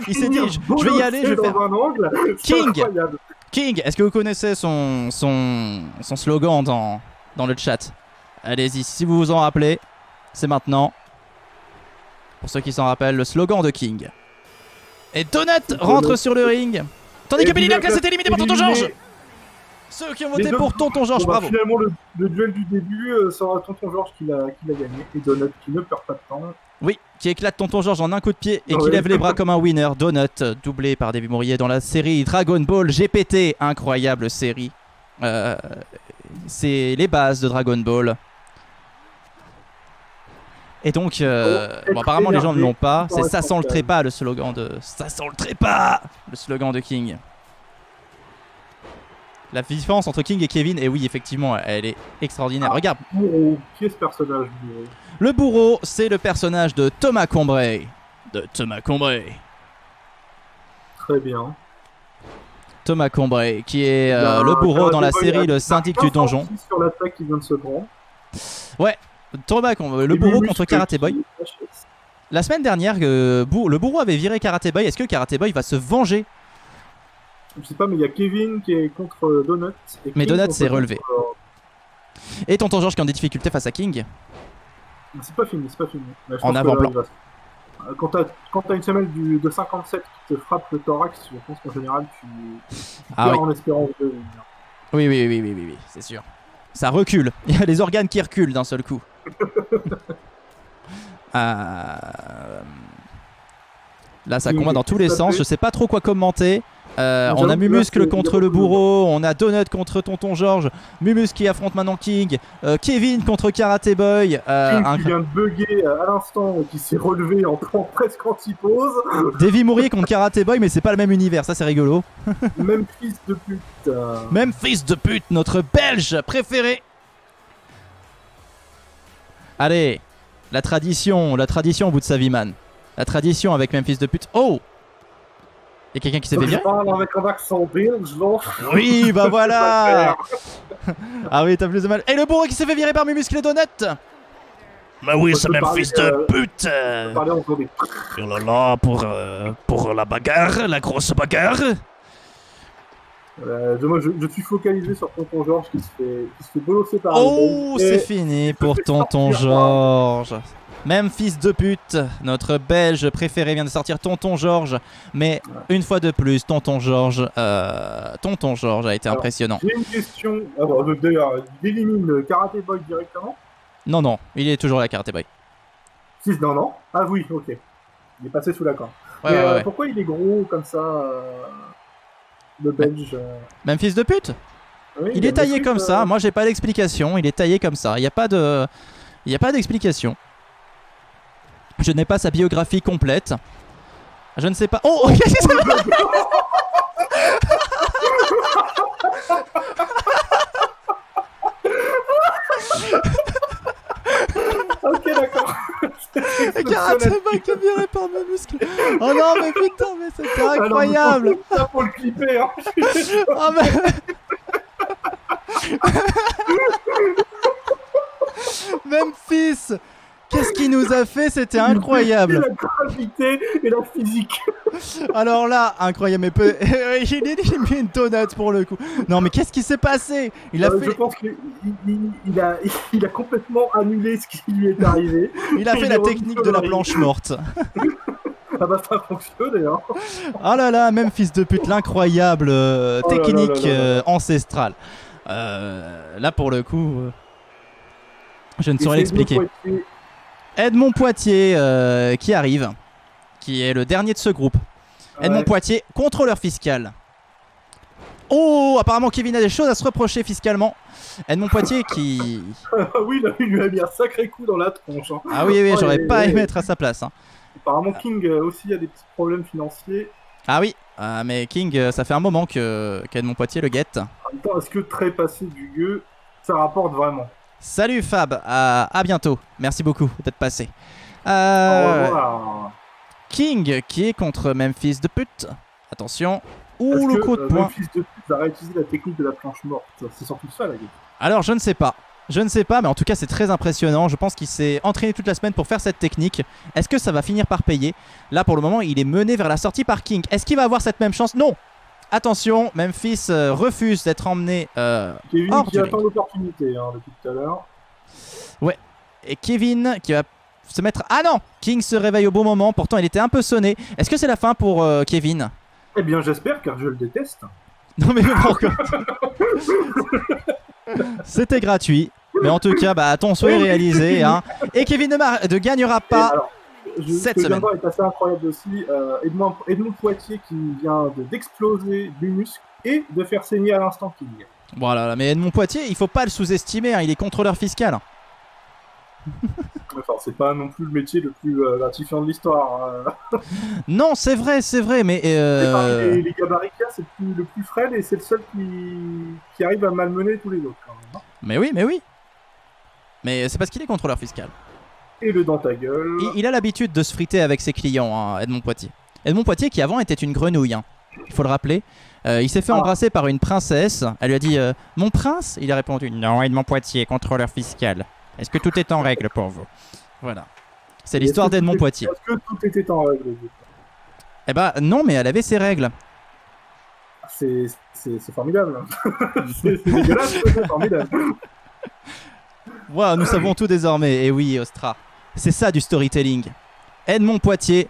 Il s'est dit, je vais y aller, je vais faire. Dans un angle, c'est King. incroyable. King, est-ce que vous connaissez son slogan dans le chat? Allez-y, si vous vous en rappelez, c'est maintenant. Pour ceux qui s'en rappellent, le slogan de King. Et Donut rentre sur le ring. Tandis que Billy la classe est éliminé par Tonton Georges. Ceux qui ont voté pour Tonton Georges, Bon, bah, bravo. finalement, le duel du début sera Tonton Georges qui l'a gagné. Et Donut qui ne perd pas de temps. Oui, qui éclate Tonton Georges en un coup de pied et qui Ouais. lève les bras comme un winner. Donut, doublé par Davy Mourier dans la série Dragon Ball GPT. Incroyable série. C'est les bases de Dragon Ball. Et donc, bon, apparemment les gens ne l'ont pas. C'est ça sent le trépas, le slogan de... Ça sent le trépas, le slogan de King. La différence entre King et Kevin, et oui, effectivement, elle est extraordinaire. Regarde, Bourreau. Qui est ce personnage, Bourreau? le bourreau, c'est le personnage de Thomas Combray. De Thomas Combray. Très bien. Thomas Combray, qui est Il le bourreau dans la Karate Boy série a Le Syndic du Donjon. sur l'attaque qui vient de se prendre. Thomas Combray, le Et bourreau Muscle contre Karate Boy. qui- La semaine dernière, le bourreau avait viré Karate Boy. Est-ce que Karate Boy va se venger? Je sais pas, mais il y a Kevin qui est contre Donut. Et Mais King Donut contre- s'est relevé. Et Tonton Georges qui est en difficulté face à King. C'est pas fini, c'est pas fini. Mais je En pense que avant-plan. là, il va- Quand t'as une semelle de 57 qui te frappe le thorax, je pense qu'en général tu Ah perds oui. en espérance de vie. Oui, c'est sûr. Ça recule. Il y a les organes qui reculent d'un seul coup. Là, ça King combat dans tous les tout à sens. fait. Je sais pas trop quoi commenter. On a J'avoue que là, Mumuscle c'est contre bien le cool. bourreau. On a Donut contre Tonton Georges. Mumuscle qui affronte maintenant King. Kevin contre Karate Boy. King qui vient de bugger à l'instant, qui s'est relevé en presque anti-pause. Davy Mourier contre Karate Boy, mais c'est pas le même univers. Ça, c'est rigolo. Même fils de pute. Même fils de pute, notre Belge préféré. Allez, la tradition au bout de sa vie, man. La tradition avec même fils de pute. Oh! Y'a quelqu'un qui s'est fait Je virer? parle avec un accent belge, là. Oui, bah voilà! Ah oui, t'as plus de mal. Et le bourreau qui s'est fait virer par Mumuscle et Donut! Mais oui, On c'est peut même parler, fils de pute. Parler en faisant des... Oh là là, pour la bagarre, la grosse bagarre. Moi, je suis focalisé sur Tonton Georges qui se fait bolosser par Oh, les Belges. c'est Et- fini pour fait Tonton sortir, Georges. Même fils de pute, notre Belge préféré vient de sortir Tonton Georges. Mais une fois de plus, Tonton Georges a été Alors, impressionnant. J'ai une question. Alors, d'ailleurs, il élimine Karate Boy directement. Non, il est toujours là, Karate Boy. Si, non. Ah oui, ok. Il est passé sous la corde. Ouais, Mais ouais. pourquoi il est gros comme ça, le Belge Même fils de pute? Oui, Il y a est taillé des trucs, comme ça. Moi, j'ai pas d'explication. Il est taillé comme ça. Il n'y a pas d'explication. Je n'ai pas sa biographie complète. Je ne sais pas. Oh, qu'est-ce que c'est? Ok, d'accord. Karate Boy qui est viré par mes muscles. Oh non, mais putain, mais c'était incroyable. Ça faut le clipper. Hein. Oh, mais... Memphis, qu'est-ce qu'il nous a fait? C'était incroyable. La gravité et la physique. Alors là, incroyable, mais il élimine Donut pour le coup. Non, mais qu'est-ce qui s'est passé? Il a Je fait, pense qu'il il a complètement annulé ce qui lui est arrivé. il a fait il la est revenu technique sur de le la ring. planche morte. Ah bah ça fonctionne d'ailleurs. Oh là là, même fils de pute, l'incroyable Oh là technique là là là. ancestrale. Là pour le coup, je ne saurais l'expliquer. Edmond Poitier qui arrive, qui est le dernier de ce groupe. Edmond Poitier, contrôleur fiscal. Oh, apparemment Kevin a des choses à se reprocher fiscalement. Edmond Poitier qui... Oui, là, il lui a mis un sacré coup dans la tronche. Hein. Ah oui, Oh, j'aurais pas et- aimé être à sa place. Hein. Apparemment, King aussi a des petits problèmes financiers. Ah oui, mais King, ça fait un moment qu'Edmond Poitier le guette. En même temps, est-ce que très passé du gueux, ça rapporte vraiment? Salut Fab, à bientôt. Merci beaucoup d'être passé. Au revoir. King qui est contre Memphis de pute. Attention. Ouh, Est-ce le que coup de poing. Memphis de pute va réutiliser la technique de la planche morte? C'est surtout ça, la gueule. Alors, je ne sais pas. Je ne sais pas, mais en tout cas, c'est très impressionnant. Je pense qu'il s'est entraîné toute la semaine pour faire cette technique. Est-ce que ça va finir par payer? Là, pour le moment, il est mené vers la sortie par King. Est-ce qu'il va avoir cette même chance? Non. Attention, Memphis refuse d'être emmené Kevin hors qui du attend ring. l'opportunité depuis tout à l'heure. Et Kevin qui va se mettre... Ah non! King se réveille au bon moment. Pourtant, il était un peu sonné. Est-ce que c'est la fin pour Kevin? Eh bien, j'espère, car je le déteste. Non mais pourquoi? C'était gratuit. Mais en tout cas, ton souhait est réalisé. Hein. Et Kevin ne gagnera Et pas. alors, cette ce que je viens de semaine. voir est assez incroyable aussi. Edmond Poitier qui vient d'exploser du muscle et de faire saigner à l'instant King. Voilà, mais Edmond Poitier, il faut pas le sous-estimer. Hein, il est contrôleur fiscal. Enfin, c'est pas non plus le métier le plus gratifiant de l'histoire. Non, c'est vrai, mais... Et parmi les gabarits qu'il y a, c'est le plus frêle et c'est le seul qui arrive à malmener tous les autres. Quand même, hein. Mais oui. Mais c'est parce qu'il est contrôleur fiscal. Et le dans ta gueule. Il a l'habitude de se friter avec ses clients, hein, Edmond Poitier. Edmond Poitier qui avant était une grenouille, hein, il faut le rappeler. Il s'est fait embrasser par une princesse. Elle lui a dit mon prince? Il a répondu non, Edmond Poitier, contrôleur fiscal. Est-ce que tout est en règle pour vous? Voilà. C'est l'histoire d'Edmond Poitier. Est-ce que tout était en règle? Eh ben non, mais elle avait ses règles. C'est formidable. C'est dégueulasse, mais c'est formidable. Wow, nous savons tout désormais. Et oui, Ostra. C'est ça du storytelling. Edmond Poitier.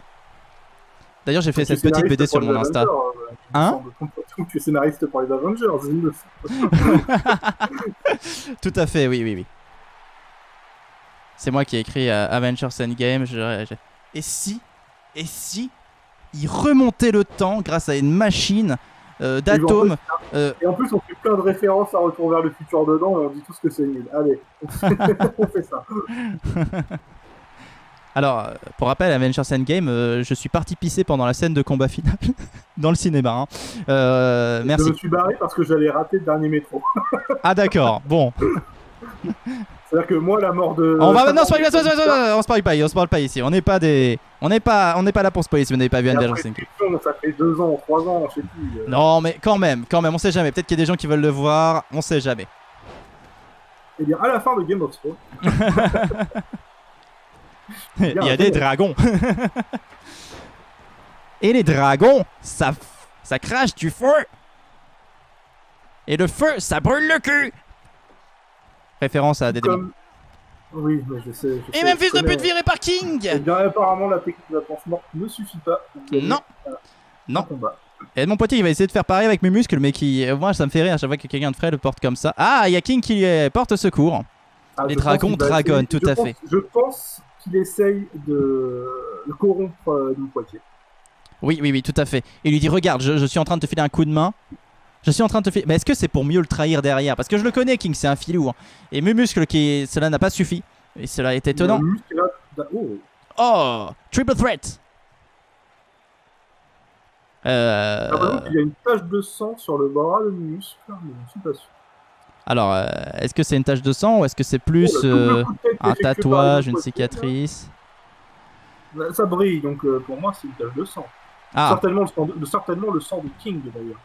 D'ailleurs, j'ai fait cette petite BD sur mon Insta. Hein? Tu es scénariste pour les Avengers. Tout à fait, oui. C'est moi qui ai écrit Avengers Endgame. Et si il remontait le temps grâce à une machine d'atomes. Et en plus, on fait plein de références à Retour vers le futur dedans et on dit tous que c'est nul. Allez, on fait ça. Alors, pour rappel, Avengers Endgame, je suis parti pisser pendant la scène de combat final dans le cinéma. Hein. Merci. Je me suis barré parce que j'allais rater le dernier métro. Ah d'accord, bon. C'est-à-dire que moi, la mort de... On va... Non, on se parle pas ici. On n'est pas là pour spoiler si vous n'avez pas vu Avengers Endgame. Ça fait 2 ans, 3 ans, je sais plus. Non, mais quand même, on sait jamais. Peut-être qu'il y a des gens qui veulent le voir, on sait jamais. Eh bien, à la fin de Game of Thrones... Il y a des dragons. Et les dragons, ça crache du feu. Et le feu, ça brûle le cul. Référence à des démons. Oui, mais je sais. Et même fils de pute viré par King. Eh bien, apparemment, la technique de la planche morte ne suffit pas. Non. Edmond Poitier, il va essayer de faire pareil avec mes muscles, mais moi, ça me fait rire à chaque fois que quelqu'un de frais le porte comme ça. Ah, il y a King qui porte secours. Les dragons dragonnent, tout à fait. Je pense qu'il essaye de corrompre Edmond Poitier. Oui, tout à fait. Et il lui dit regarde, je suis en train de te filer un coup de main. Mais est-ce que c'est pour mieux le trahir derrière? Parce que je le connais, King, c'est un filou. Hein. Et mes muscles, cela n'a pas suffi. Et cela est étonnant. Oh, triple threat. Il y a une tache de sang sur le bras de muscle, mais je ne suis pas sûr. Alors, est-ce que c'est une tache de sang ou est-ce que c'est plus un tatouage, une cicatrice? Ça brille, donc pour moi c'est une tache de sang. Ah. Certainement le sang de King d'ailleurs.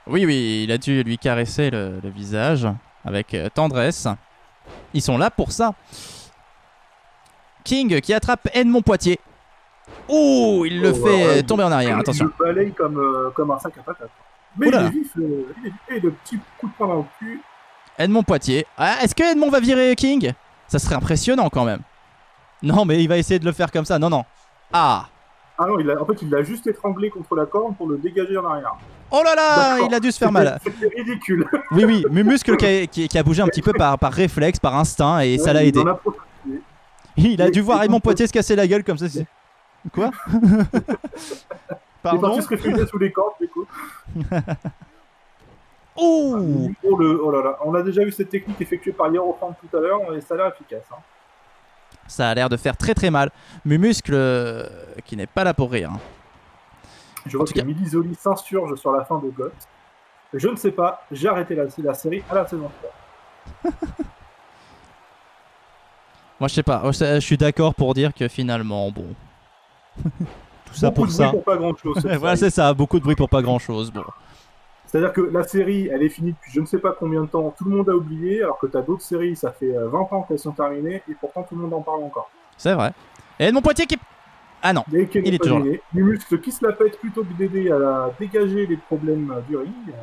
Oui, il a dû lui caresser le visage avec tendresse. Ils sont là pour ça. King qui attrape Edmond Poitier. Ouh, il le fait tomber en arrière, attention. Il le balaye comme un sac à patates. Mais oula. il est vif, et le petit coup de poing dans le cul. Edmond Poitier. Ah, est-ce que Edmond va virer King? Ça serait impressionnant quand même. Non, mais il va essayer de le faire comme ça. Non. Ah non, en fait, il l'a juste étranglé contre la corde pour le dégager en arrière. Oh là là, il a dû se faire mal. C'était ridicule. Oui, mes muscles qui a bougé un petit peu par réflexe, par instinct, et ça l'a aidé. Il a dû voir Edmond Poitier se casser la gueule comme ça. Quoi? Il est Pardon. parti se réfugier sous les cordes, du coup. Ouh. Oh là là, on a déjà vu cette technique effectuée par Hierophante tout à l'heure, et ça a l'air efficace. Hein. Ça a l'air de faire très très mal. Mumuscle qui n'est pas là pour rire. Je vois que Milisoli s'insurge sur la fin de GOT. Je ne sais pas, j'ai arrêté la série à la saison 3. Moi je sais pas, je suis d'accord pour dire que finalement, bon. Tout ça Beaucoup pour de ça. bruit pour pas grand chose. Voilà, c'est ça, beaucoup de bruit pour pas grand chose. Bon. C'est-à-dire que la série, elle est finie depuis je ne sais pas combien de temps, tout le monde a oublié, alors que t'as d'autres séries, ça fait 20 ans qu'elles sont terminées, et pourtant tout le monde en parle encore. C'est vrai. Et Edmond Poitier qui. Ah non, il est toujours là. Mumuscle qui se la pète plutôt que d'aider à dégager les problèmes du ring.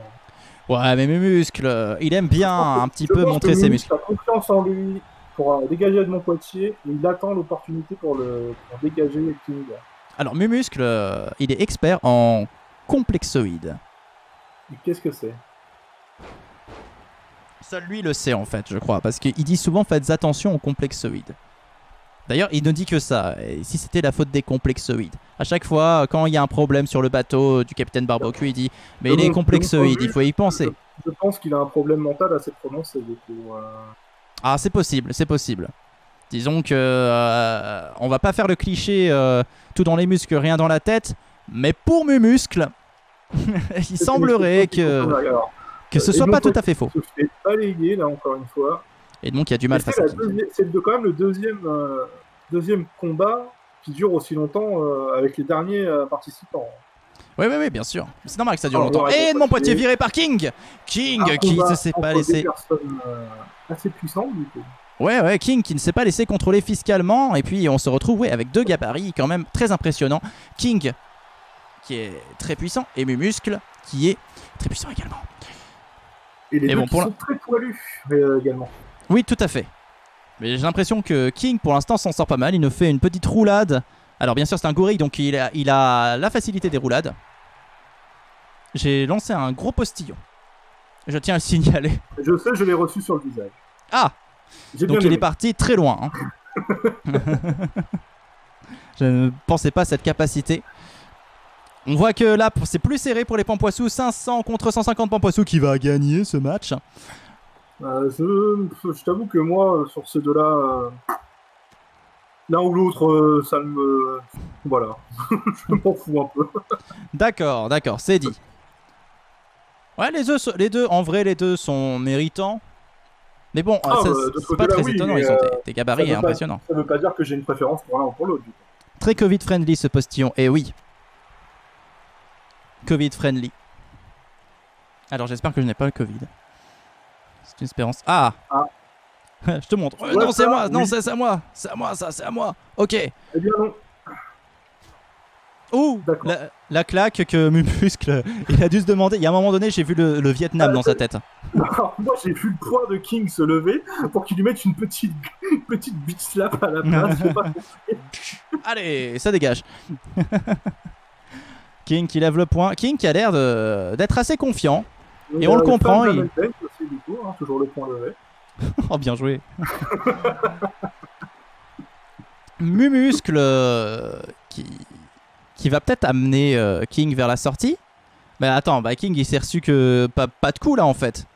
Ouais, mais Mumuscle, il aime bien un petit peu montrer ses muscles. Il a confiance en lui pour dégager Edmond Poitier, et il attend l'opportunité pour dégager King. Alors Mumuscle, il est expert en complexoïdes. Et qu'est-ce que c'est? Seul lui le sait en fait, je crois, parce qu'il dit souvent faites attention aux complexoïdes. D'ailleurs, il ne dit que ça, et si c'était la faute des complexoïdes. À chaque fois, quand il y a un problème sur le bateau du capitaine Barbecue, il dit mais les complexoïdes, il faut y penser. Je pense qu'il a un problème mental assez prononcé, du coup. Ah, c'est possible, c'est possible. Disons que on va pas faire le cliché tout dans les muscles, rien dans la tête, mais pour Mumuscle, il semblerait que ce soit pas tout à fait faux. Il se fait balayer, là, encore une fois. Et donc, il y a du mal face à King. C'est quand même le deuxième combat qui dure aussi longtemps avec les derniers participants. Oui, bien sûr. C'est normal que ça dure longtemps. Et Edmond Poitier viré par King. King qui ne s'est pas laissé. Des personnes assez puissantes, du coup. Ouais, King qui ne s'est pas laissé contrôler fiscalement. Et puis, on se retrouve avec deux gabarits quand même très impressionnants. King qui est très puissant et Mumuscle qui est très puissant également. Et les deux qui sont très poilus également. Oui, tout à fait. Mais j'ai l'impression que King, pour l'instant, s'en sort pas mal. Il nous fait une petite roulade. Alors, bien sûr, c'est un gorille, donc il a la facilité des roulades. J'ai lancé un gros postillon. Je tiens à le signaler. Je sais, je l'ai reçu sur le visage. Ah! Donc, il est parti très loin. Hein. Je ne pensais pas à cette capacité. On voit que là, c'est plus serré pour les Pampoissous. 500 contre 150 Pampoissous qui va gagner ce match. Je t'avoue que moi, sur ces deux-là, l'un ou l'autre, ça me... Voilà. Je m'en fous un peu. D'accord, c'est dit. Ouais, les deux, en vrai, les deux sont méritants. Mais bon, c'est pas très étonnant, ils ont des gabarits impressionnants. Ça veut pas dire que j'ai une préférence pour l'un ou pour l'autre. Très Covid-friendly ce postillon, et oui. Covid-friendly. Alors j'espère que je n'ai pas le Covid. C'est une espérance. Ah. Je te montre. Non, c'est moi. Non, c'est à moi. C'est à moi, ça. C'est à moi. Ok. Eh bien non. Ouh. La claque que Mumuscle, il a dû se demander. Il y a un moment donné, j'ai vu le Vietnam dans sa tête. Alors, moi, j'ai vu le poids de King se lever pour qu'il lui mette une petite beat slap à la place. Allez, ça dégage. King qui lève le poing. King qui a l'air d'être assez confiant. Et on le comprend. Aussi, du coup, hein, toujours le point levé. Oh, bien joué. Mumuscle qui va peut-être amener King vers la sortie. Mais attends, King il s'est reçu que pas de coup là en fait.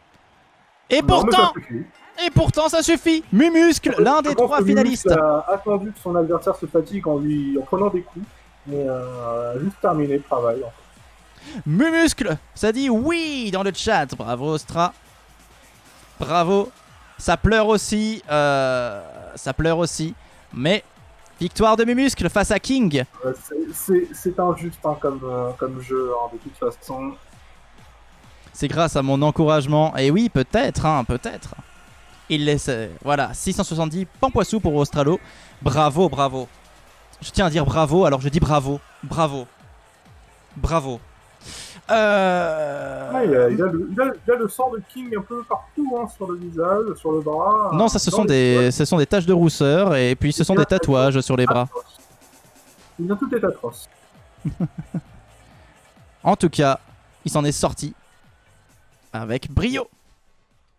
Et pourtant ça suffit. Mumuscle, l'un des trois finalistes. A attendu que son adversaire se fatigue en prenant des coups. Mais juste terminé le travail. En fait. Mumuscle, ça dit oui dans le chat. Bravo Ostra. Bravo. Ça pleure aussi. Mais victoire de Mumuscle face à King. C'est injuste hein, comme jeu, hein, de toute façon. C'est grâce à mon encouragement. Et oui, peut-être. Il laisse. Voilà, 670 Pampoissous pour Australo. Bravo. Je tiens à dire bravo, alors je dis bravo. Il a le sang de King un peu partout, hein, sur le visage, sur le bras. Non, ça ce sont des taches de rousseur et puis ce sont des tatouages sur les bras. Il a tout est atroce. En tout cas, il s'en est sorti avec brio.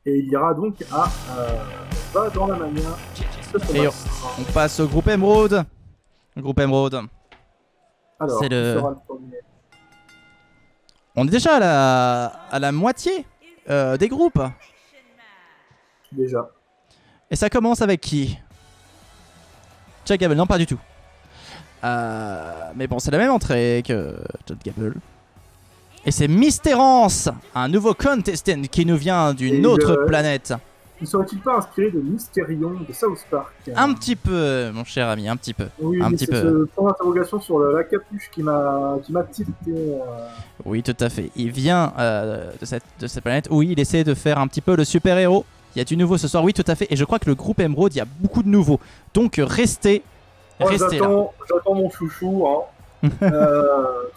Et il ira donc à Va dans la manière. Et on passe au groupe Emerald. Alors, c'est le... On est déjà à la moitié des groupes. Déjà. Et ça commence avec qui? Jack Gable, non pas du tout. Mais bon, c'est la même entrée que Jack Gable. Et c'est Mystérance, un nouveau contestant qui nous vient d'une autre planète. Ne serait-il pas inspiré de Mysterion de South Park? Un petit peu, mon cher ami, un petit peu. Oui, un mais petit c'est peu. ce point d'interrogation sur la capuche qui m'a tilté. Oui, tout à fait. Il vient de cette planète où il essaie de faire un petit peu le super-héros. Il y a du nouveau ce soir, oui, tout à fait. Et je crois que le groupe Emerald, il y a beaucoup de nouveaux. Donc restez là. J'attends mon chouchou. Hein.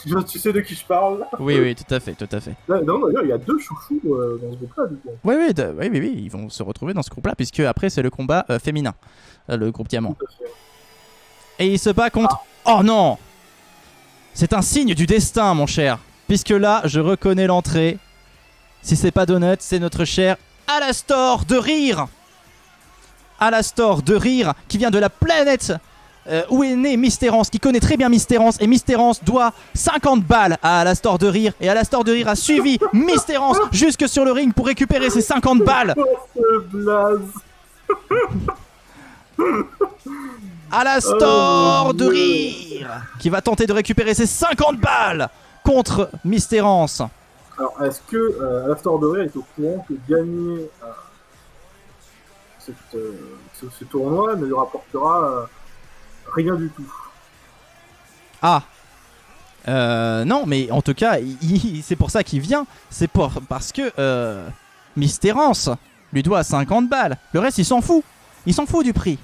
Tu sais de qui je parle? Oui, oui, tout à fait, tout à fait. Non, d'ailleurs, il y a 2 chouchous dans ce groupe-là, du coup. Oui, oui, oui, ils vont se retrouver dans ce groupe-là, puisque après, c'est le combat féminin, le groupe Diamant. Tout à fait. Et il se bat contre... Oh non! C'est un signe du destin, mon cher. Puisque là, je reconnais l'entrée. Si c'est pas Donut, c'est notre cher Alastor de Rire. Alastor de Rire, qui vient de la planète où est né Mystérance, qui connaît très bien Mystérance. Et Mystérance doit 50 balles à Alastor de Rire. Et Alastor de Rire a suivi Mystérance jusque sur le ring pour récupérer ses 50 balles. Oh, ce blaze! Alastor de Rire, qui va tenter de récupérer ses 50 balles contre Mystérance. Alors, est-ce que Alastor de Rire est au courant que gagner ce tournoi ne lui rapportera rien du tout? Ah, non, mais en tout cas, c'est pour ça qu'il vient. C'est parce que Mystérance lui doit 50 balles. Le reste, il s'en fout. Il s'en fout du prix.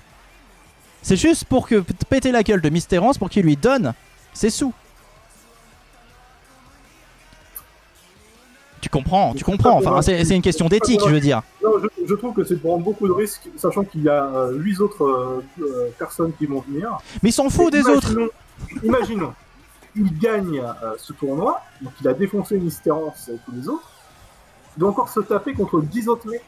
C'est juste pour péter la gueule de Mystérance pour qu'il lui donne ses sous. Tu comprends. Enfin, c'est une question d'éthique, je veux dire. Non, je trouve que c'est prendre beaucoup de risques, sachant qu'il y a 8 autres personnes qui vont venir. Mais il s'en fout des autres. Imaginons, il gagne ce tournoi, donc il a défoncé Mystérance et tous les autres. Il doit encore se taper contre 10 autres mecs.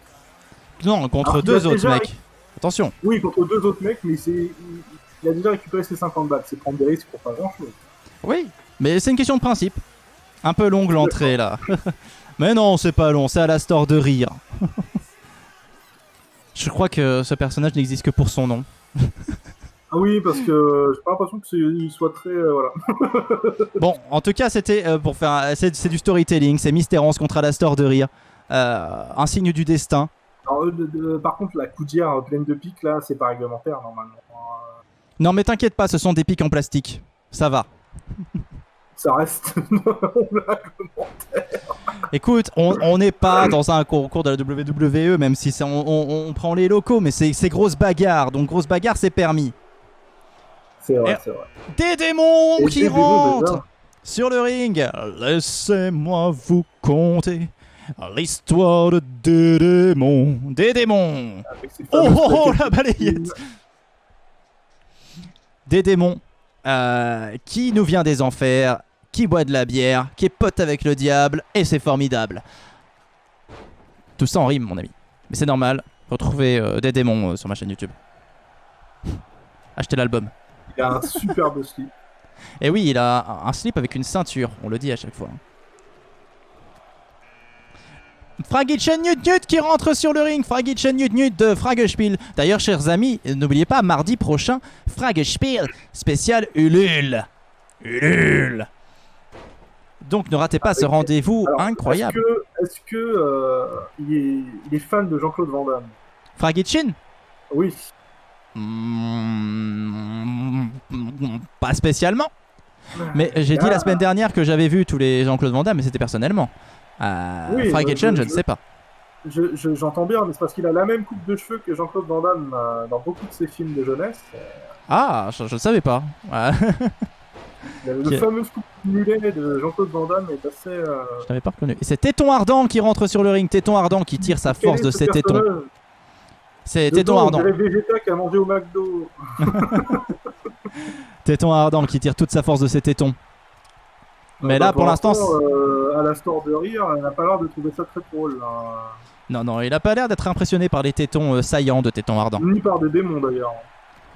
Non, contre Alors, 2 autres mecs. Attention. Oui, contre 2 autres mecs, mais il a déjà récupéré ses 50 balles. C'est prendre des risques pour pas grand chose. Oui, mais c'est une question de principe. Un peu longue l'entrée là. Mais non, c'est pas long, c'est Alastor de Rire. Je crois que ce personnage n'existe que pour son nom. Ah oui, parce que j'ai pas l'impression qu'il soit très... voilà. Bon, en tout cas, c'était pour faire... C'est du storytelling, c'est Mystérance contre Alastor de Rire. Un signe du destin. Alors, par contre, la coudière pleine de pics, là, c'est pas réglementaire, normalement. Non, mais t'inquiète pas, ce sont des pics en plastique. Ça va. Ça reste réglementaire. Écoute, on n'est pas dans un concours de la WWE, même si on prend les locaux, mais c'est grosse bagarre. Donc, grosse bagarre, c'est permis. C'est vrai, c'est vrai. Des démons Et qui des démons, rentrent déjà. sur le ring. Laissez-moi vous conter l'histoire de des démons. Des démons. Avec ces Oh fameuses oh oh, plaquettes la balayette. Des démons qui nous vient des enfers, qui boit de la bière, qui est pote avec le diable, et c'est formidable. Tout ça en rime, mon ami. Mais c'est normal. Retrouvez des démons sur ma chaîne YouTube. Achetez l'album. Il a un superbe slip. Et oui, il a un slip avec une ceinture, on le dit à chaque fois. Fragitchen Newt Newt qui rentre sur le ring. Fragitchen Newt Newt de Fragespiel. D'ailleurs, chers amis, n'oubliez pas, mardi prochain, Fragespiel spécial Ulule. Ulule. Donc ne ratez pas ce rendez-vous Alors, incroyable. Est-ce que il est fan de Jean-Claude Van Damme? Fragitchen Oui. Pas spécialement. Mais j'ai dit la semaine dernière que j'avais vu tous les Jean-Claude Van Damme, mais c'était personnellement. Oui, Fragitchen, je ne sais pas. J'entends bien, mais c'est parce qu'il a la même coupe de cheveux que Jean-Claude Van Damme dans beaucoup de ses films de jeunesse. Ah, je ne savais pas. Le fameux coupe mulet de Jean-Claude Van Damme est assez... Je n'avais pas reconnu. Et c'est Téton Ardent qui rentre sur le ring. Téton Ardent qui tire sa force de ses tétons. C'est Téton Ardent. On dirait Vegeta qui a mangé au McDo. Téton Ardent qui tire toute sa force de ses tétons. Mais là, pour l'instant... Alastor de Rire, elle n'a pas l'air de trouver ça très drôle. Non, non, il a pas l'air d'être impressionné par les tétons saillants de Téton Ardent. Ni par des démons, d'ailleurs.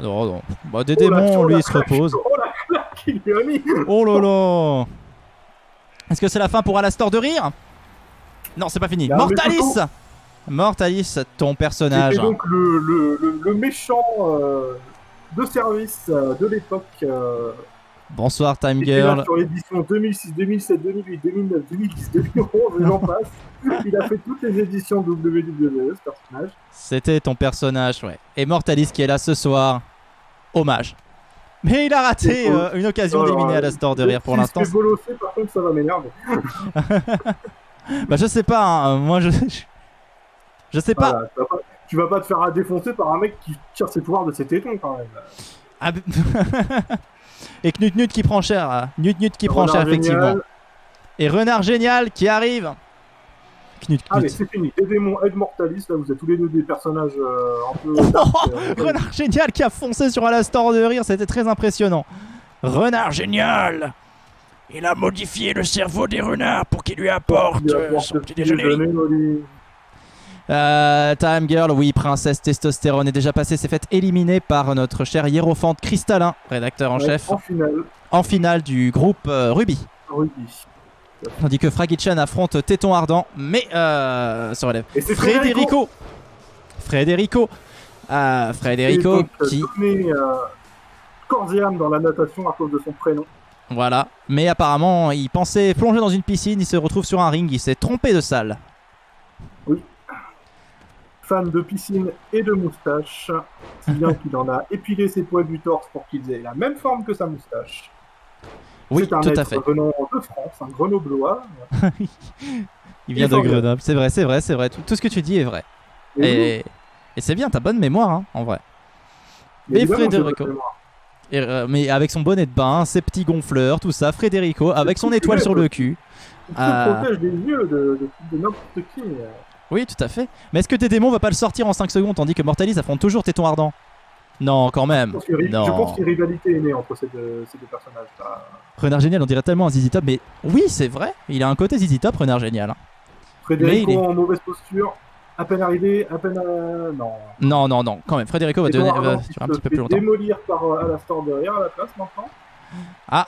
Non, non. Bah, des démons, lui, il se repose. Oh la claque qu'il lui a mis. Oh là là. Est-ce que c'est la fin pour Alastor de rire? Non, c'est pas fini. Là, Mortalis! mais Mortalis, ton personnage. C'était donc le méchant de service de l'époque. Bonsoir, Time Il était là Girl. sur l'édition 2006, 2007, 2008, 2009, 2010, 2011 et j'en passe. Il a fait toutes les éditions WWE, ce personnage. C'était ton personnage, ouais. Et Mortalis qui est là ce soir. Hommage. Mais il a raté une occasion d'éliminer Alastor de rire pour l'instant. Si je fais bolosser, par contre, ça va m'énerver. Bah je sais pas, hein. Moi je sais pas. Voilà, tu vas pas te faire défoncer par un mec qui tire ses pouvoirs de ses tétons quand même. Ah, et Knut Knut qui prend cher. Knut Knut qui prend Renard cher, génial. effectivement. Et Renard Génial qui arrive. Knut Allez, Knut. c'est fini. Des démons, Ed Mortalis, là vous êtes tous les deux des personnages un peu. Renard Génial qui a foncé sur Alastor de rire, c'était très impressionnant. Renard Génial. Il a modifié le cerveau des renards pour qu'il lui apporte son petit déjeuner. Time Girl, oui, princesse testostérone est déjà passée, s'est faite éliminer par notre cher hiérophante Cristallin, rédacteur en chef, En finale, du groupe Ruby. Ruby. Tandis que Fragichan affronte Téton Ardent, mais se relève. Et c'est Frédérico qui... donné corps et âme dans la natation à cause de son prénom. Voilà, mais apparemment il pensait plonger dans une piscine, il se retrouve sur un ring, il s'est trompé de salle. Fan de piscine et de moustache, si bien qu'il en a épilé ses poils du torse pour qu'ils aient la même forme que sa moustache. Oui, c'est un tout à maître fait. venant de France, un grenoblois. Il vient de Grenoble, c'est vrai, tout ce que tu dis est vrai. Et c'est bien, t'as bonne mémoire, hein, en vrai. Et Frédérico, mais avec son bonnet de bain, ses petits gonfleurs, tout ça, Frédérico, avec son étoile sur le cul. Il se protège des yeux de n'importe qui. Oui, tout à fait. Mais est-ce que Dédémon va pas le sortir en 5 secondes tandis que Mortalis affronte toujours Téton Ardent? Non, quand même. Je pense qu'une rivalité est née entre ces deux personnages. Renard Génial, on dirait tellement un Zizi Top, mais oui, c'est vrai, il a un côté Zizi Top, Renard Génial. Hein. Frédérico en mauvaise posture, à peine arrivé, Non. Non, quand même, Frédérico va durer un petit peu plus longtemps. Démolir par Alastor derrière à la place maintenant. Ah,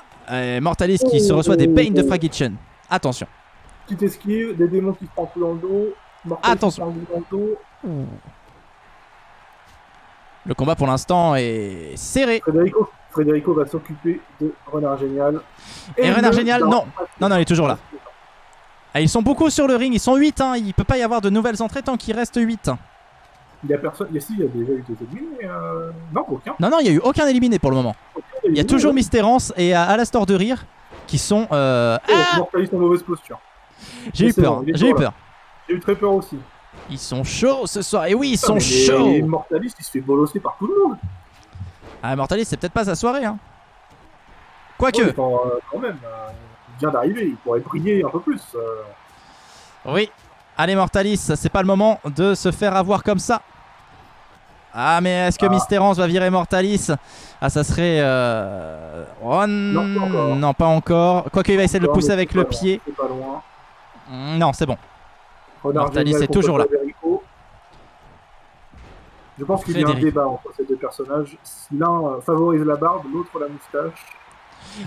Mortalis qui se reçoit des pains de Fragitchen. Attention. Petite esquive, des démons qui se prennent tout dans le dos. Mortalis Attention. qui se prend dans le dos. Le combat pour l'instant est serré. Frédérico va s'occuper de Renard Génial. Et Renard Génial, non, il est toujours là. Ah, ils sont beaucoup sur le ring, ils sont 8, hein. Il peut pas y avoir de nouvelles entrées tant qu'il reste 8. Il y a personne. Il y a déjà eu des éliminés. Non, aucun. Non, il y a eu aucun éliminé pour le moment. Il y a toujours Mystérance et Alastor de rire qui sont. Mortalis en mauvaise posture. J'ai eu peur. J'ai eu très peur aussi. Ils sont chauds ce soir. Et oui, ils sont chauds. Et Mortalis, il se fait bolosser par tout le monde. Ah, Mortalis, c'est peut-être pas sa soirée. Hein. Quoique. Quand même, il vient d'arriver. Il pourrait briller un peu plus. Oui. Allez, Mortalis, c'est pas le moment de se faire avoir comme ça. Ah, mais est-ce que Mystérance va virer Mortalis? Ah, ça serait. Oh, non, pas encore. Quoique, il va essayer de le pousser avec le pied. C'est pas loin. Non, c'est bon. Mortalis est toujours là. Je pense qu'il y a un débat entre ces deux personnages. L'un favorise la barbe, l'autre la moustache.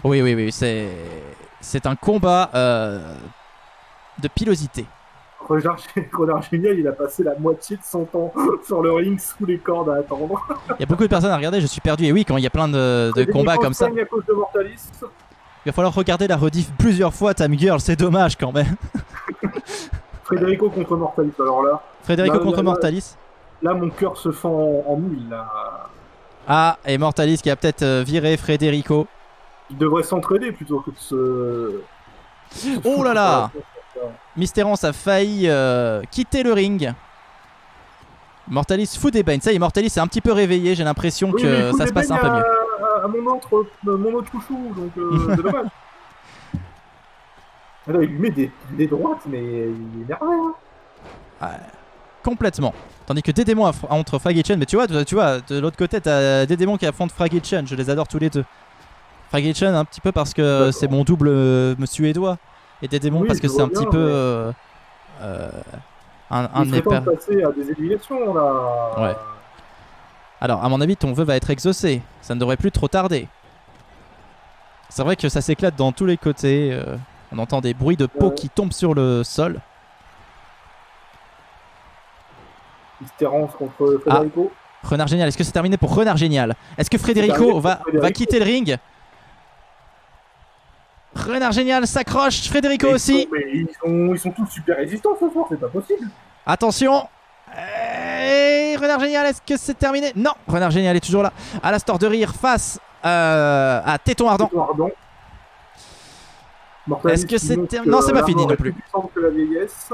Oui, c'est un combat de pilosité. Renard Génial, il a passé la moitié de son temps sur le ring sous les cordes à attendre. Il y a beaucoup de personnes à regarder, je suis perdu. Et oui, quand il y a plein de combats comme ça, à cause de Mortalis. il va falloir regarder la rediff plusieurs fois, Time Girl, c'est dommage quand même. Frédérico contre Mortalis, alors là. Frédérico contre Mortalis. Là, mon cœur se fend en mouille. Là. Ah, et Mortalis qui a peut-être viré Frédérico. Il devrait s'entraider plutôt que de se... Oh là là! Mystérance a failli quitter le ring. Mortalis fout des bains. Ça y est, Mortalis est un petit peu réveillé. J'ai l'impression que ça se passe un peu mieux. À mon autre chouchou, donc c'est dommage. Alors, il lui met des droites, mais il est énervé. Hein. Ouais, complètement. Tandis que Dédémon entre Fragitchen, mais tu vois, de l'autre côté, t'as Dédémon qui affronte Fragitchen. Je les adore tous les deux. Fragitchen un petit peu parce que c'est mon double suédois. Et Dédémon parce que c'est un petit peu un de mes pères. Passer à des éliminations là. Ouais. Alors, à mon avis, ton vœu va être exaucé. Ça ne devrait plus trop tarder. C'est vrai que ça s'éclate dans tous les côtés. On entend des bruits de peau qui tombent sur le sol. Mystérance contre Federico. Renard Génial, est-ce que c'est terminé pour Renard Génial? Est-ce que Federico va quitter le ring? Renard Génial s'accroche, Federico aussi. Mais ils sont tous super résistants ce soir, c'est pas possible. Attention. Et Renard Génial, est-ce que c'est terminé? Non, Renard Génial est toujours là. Alastor de Rire face à Téton Ardent. Est-ce que c'est terminé? Non, c'est pas fini non plus. Que la vieillesse.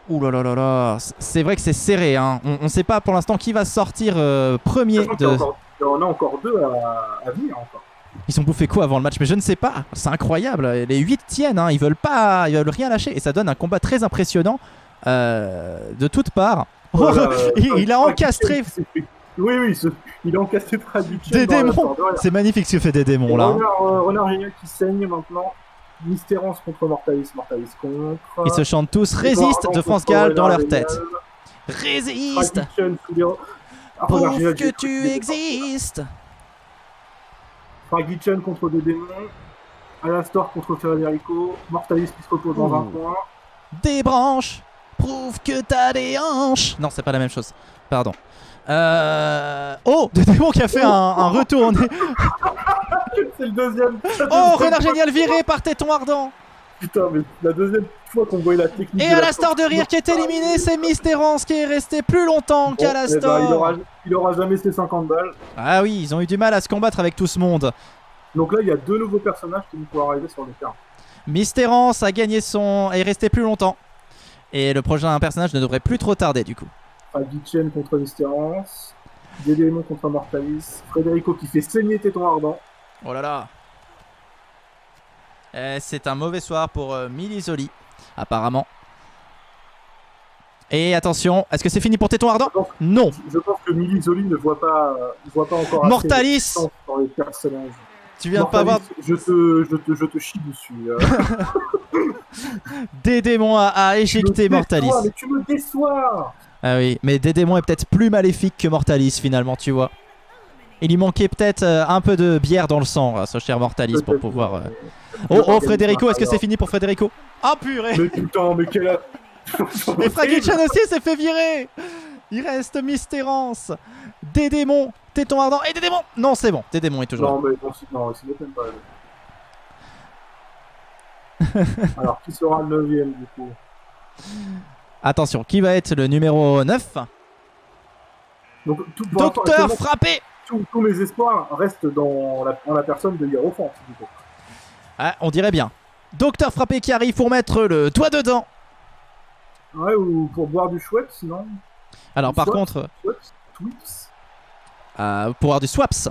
Ouh là là là là, c'est vrai que c'est serré, hein. On sait pas pour l'instant qui va sortir premier. Il y en a encore 2 à venir encore. Ils ont bouffé quoi avant le match? Mais je ne sais pas, c'est incroyable. Les 8 tiennent, hein. Ils veulent rien lâcher et ça donne un combat très impressionnant de toutes parts. Il a encastré. Oui, il a encastré Tradition. Des démons. C'est magnifique ce que fait des démons là. Renard Génial qui saigne maintenant. Mystérance contre Mortalis contre. Ils se chantent tous Résiste de France Gall dans leur tête. Résiste. Prouve que tu existes. Fragitchen contre des démons. Alastor contre Federico. Mortalis qui se repose dans un coin. Des branches. Prouve que t'as des hanches. Non, c'est pas la même chose. Pardon. Oh, des démons qui a fait un retour. C'est le deuxième. Oh, Renard Génial viré par Téton Ardent. Putain, mais la deuxième fois qu'on voyait la technique. Et Alastor de Rire qui est éliminé, c'est Mystérance qui est resté plus longtemps qu'Alastor. Il aura jamais ses 50 balles. Ah oui, ils ont eu du mal à se combattre avec tout ce monde. Donc là, il y a 2 nouveaux personnages qui vont pouvoir arriver sur le terrain. Mystérance a gagné est resté plus longtemps. Et le prochain personnage ne devrait plus trop tarder du coup. Fragitchen contre Mystérance. Des démons contre Mortalis. Federico qui fait saigner Téton Ardent. Oh là là. C'est un mauvais soir pour Milisoli, apparemment. Et attention, est-ce que c'est fini pour Téton Ardent? Non. Je pense que Milisoli ne voit pas encore Mortalis assez dans les personnages. Tu viens Mortalis, de pas voir. Je te chie dessus. Des démons à éjecter Mortalis. Mais tu me déçois. Ah oui, mais des démons est peut-être plus maléfique que Mortalis finalement, tu vois. Il lui manquait peut-être un peu de bière dans le sang, ce cher Mortalis, pour pouvoir... Oh, Federico, est-ce que c'est fini pour Federico? Ah purée. Mais putain, mais quelle... Et Fragitchen aussi s'est fait virer. Il reste Mystérance, des démons, Téton Ardent et des démons. Non, c'est bon, des démons est toujours... Non, mais non, c'est même pas... Alors, qui sera le 9ème du coup? Attention, qui va être le numéro 9? Donc, Docteur Frappé. Tous mes espoirs restent dans la personne de Hierophant, du coup. Ah, on dirait bien. Docteur Frappé qui arrive pour mettre le doigt dedans. Ouais, ou pour boire du chouette, sinon. Alors, par contre... Twips. Pour boire du Swaps.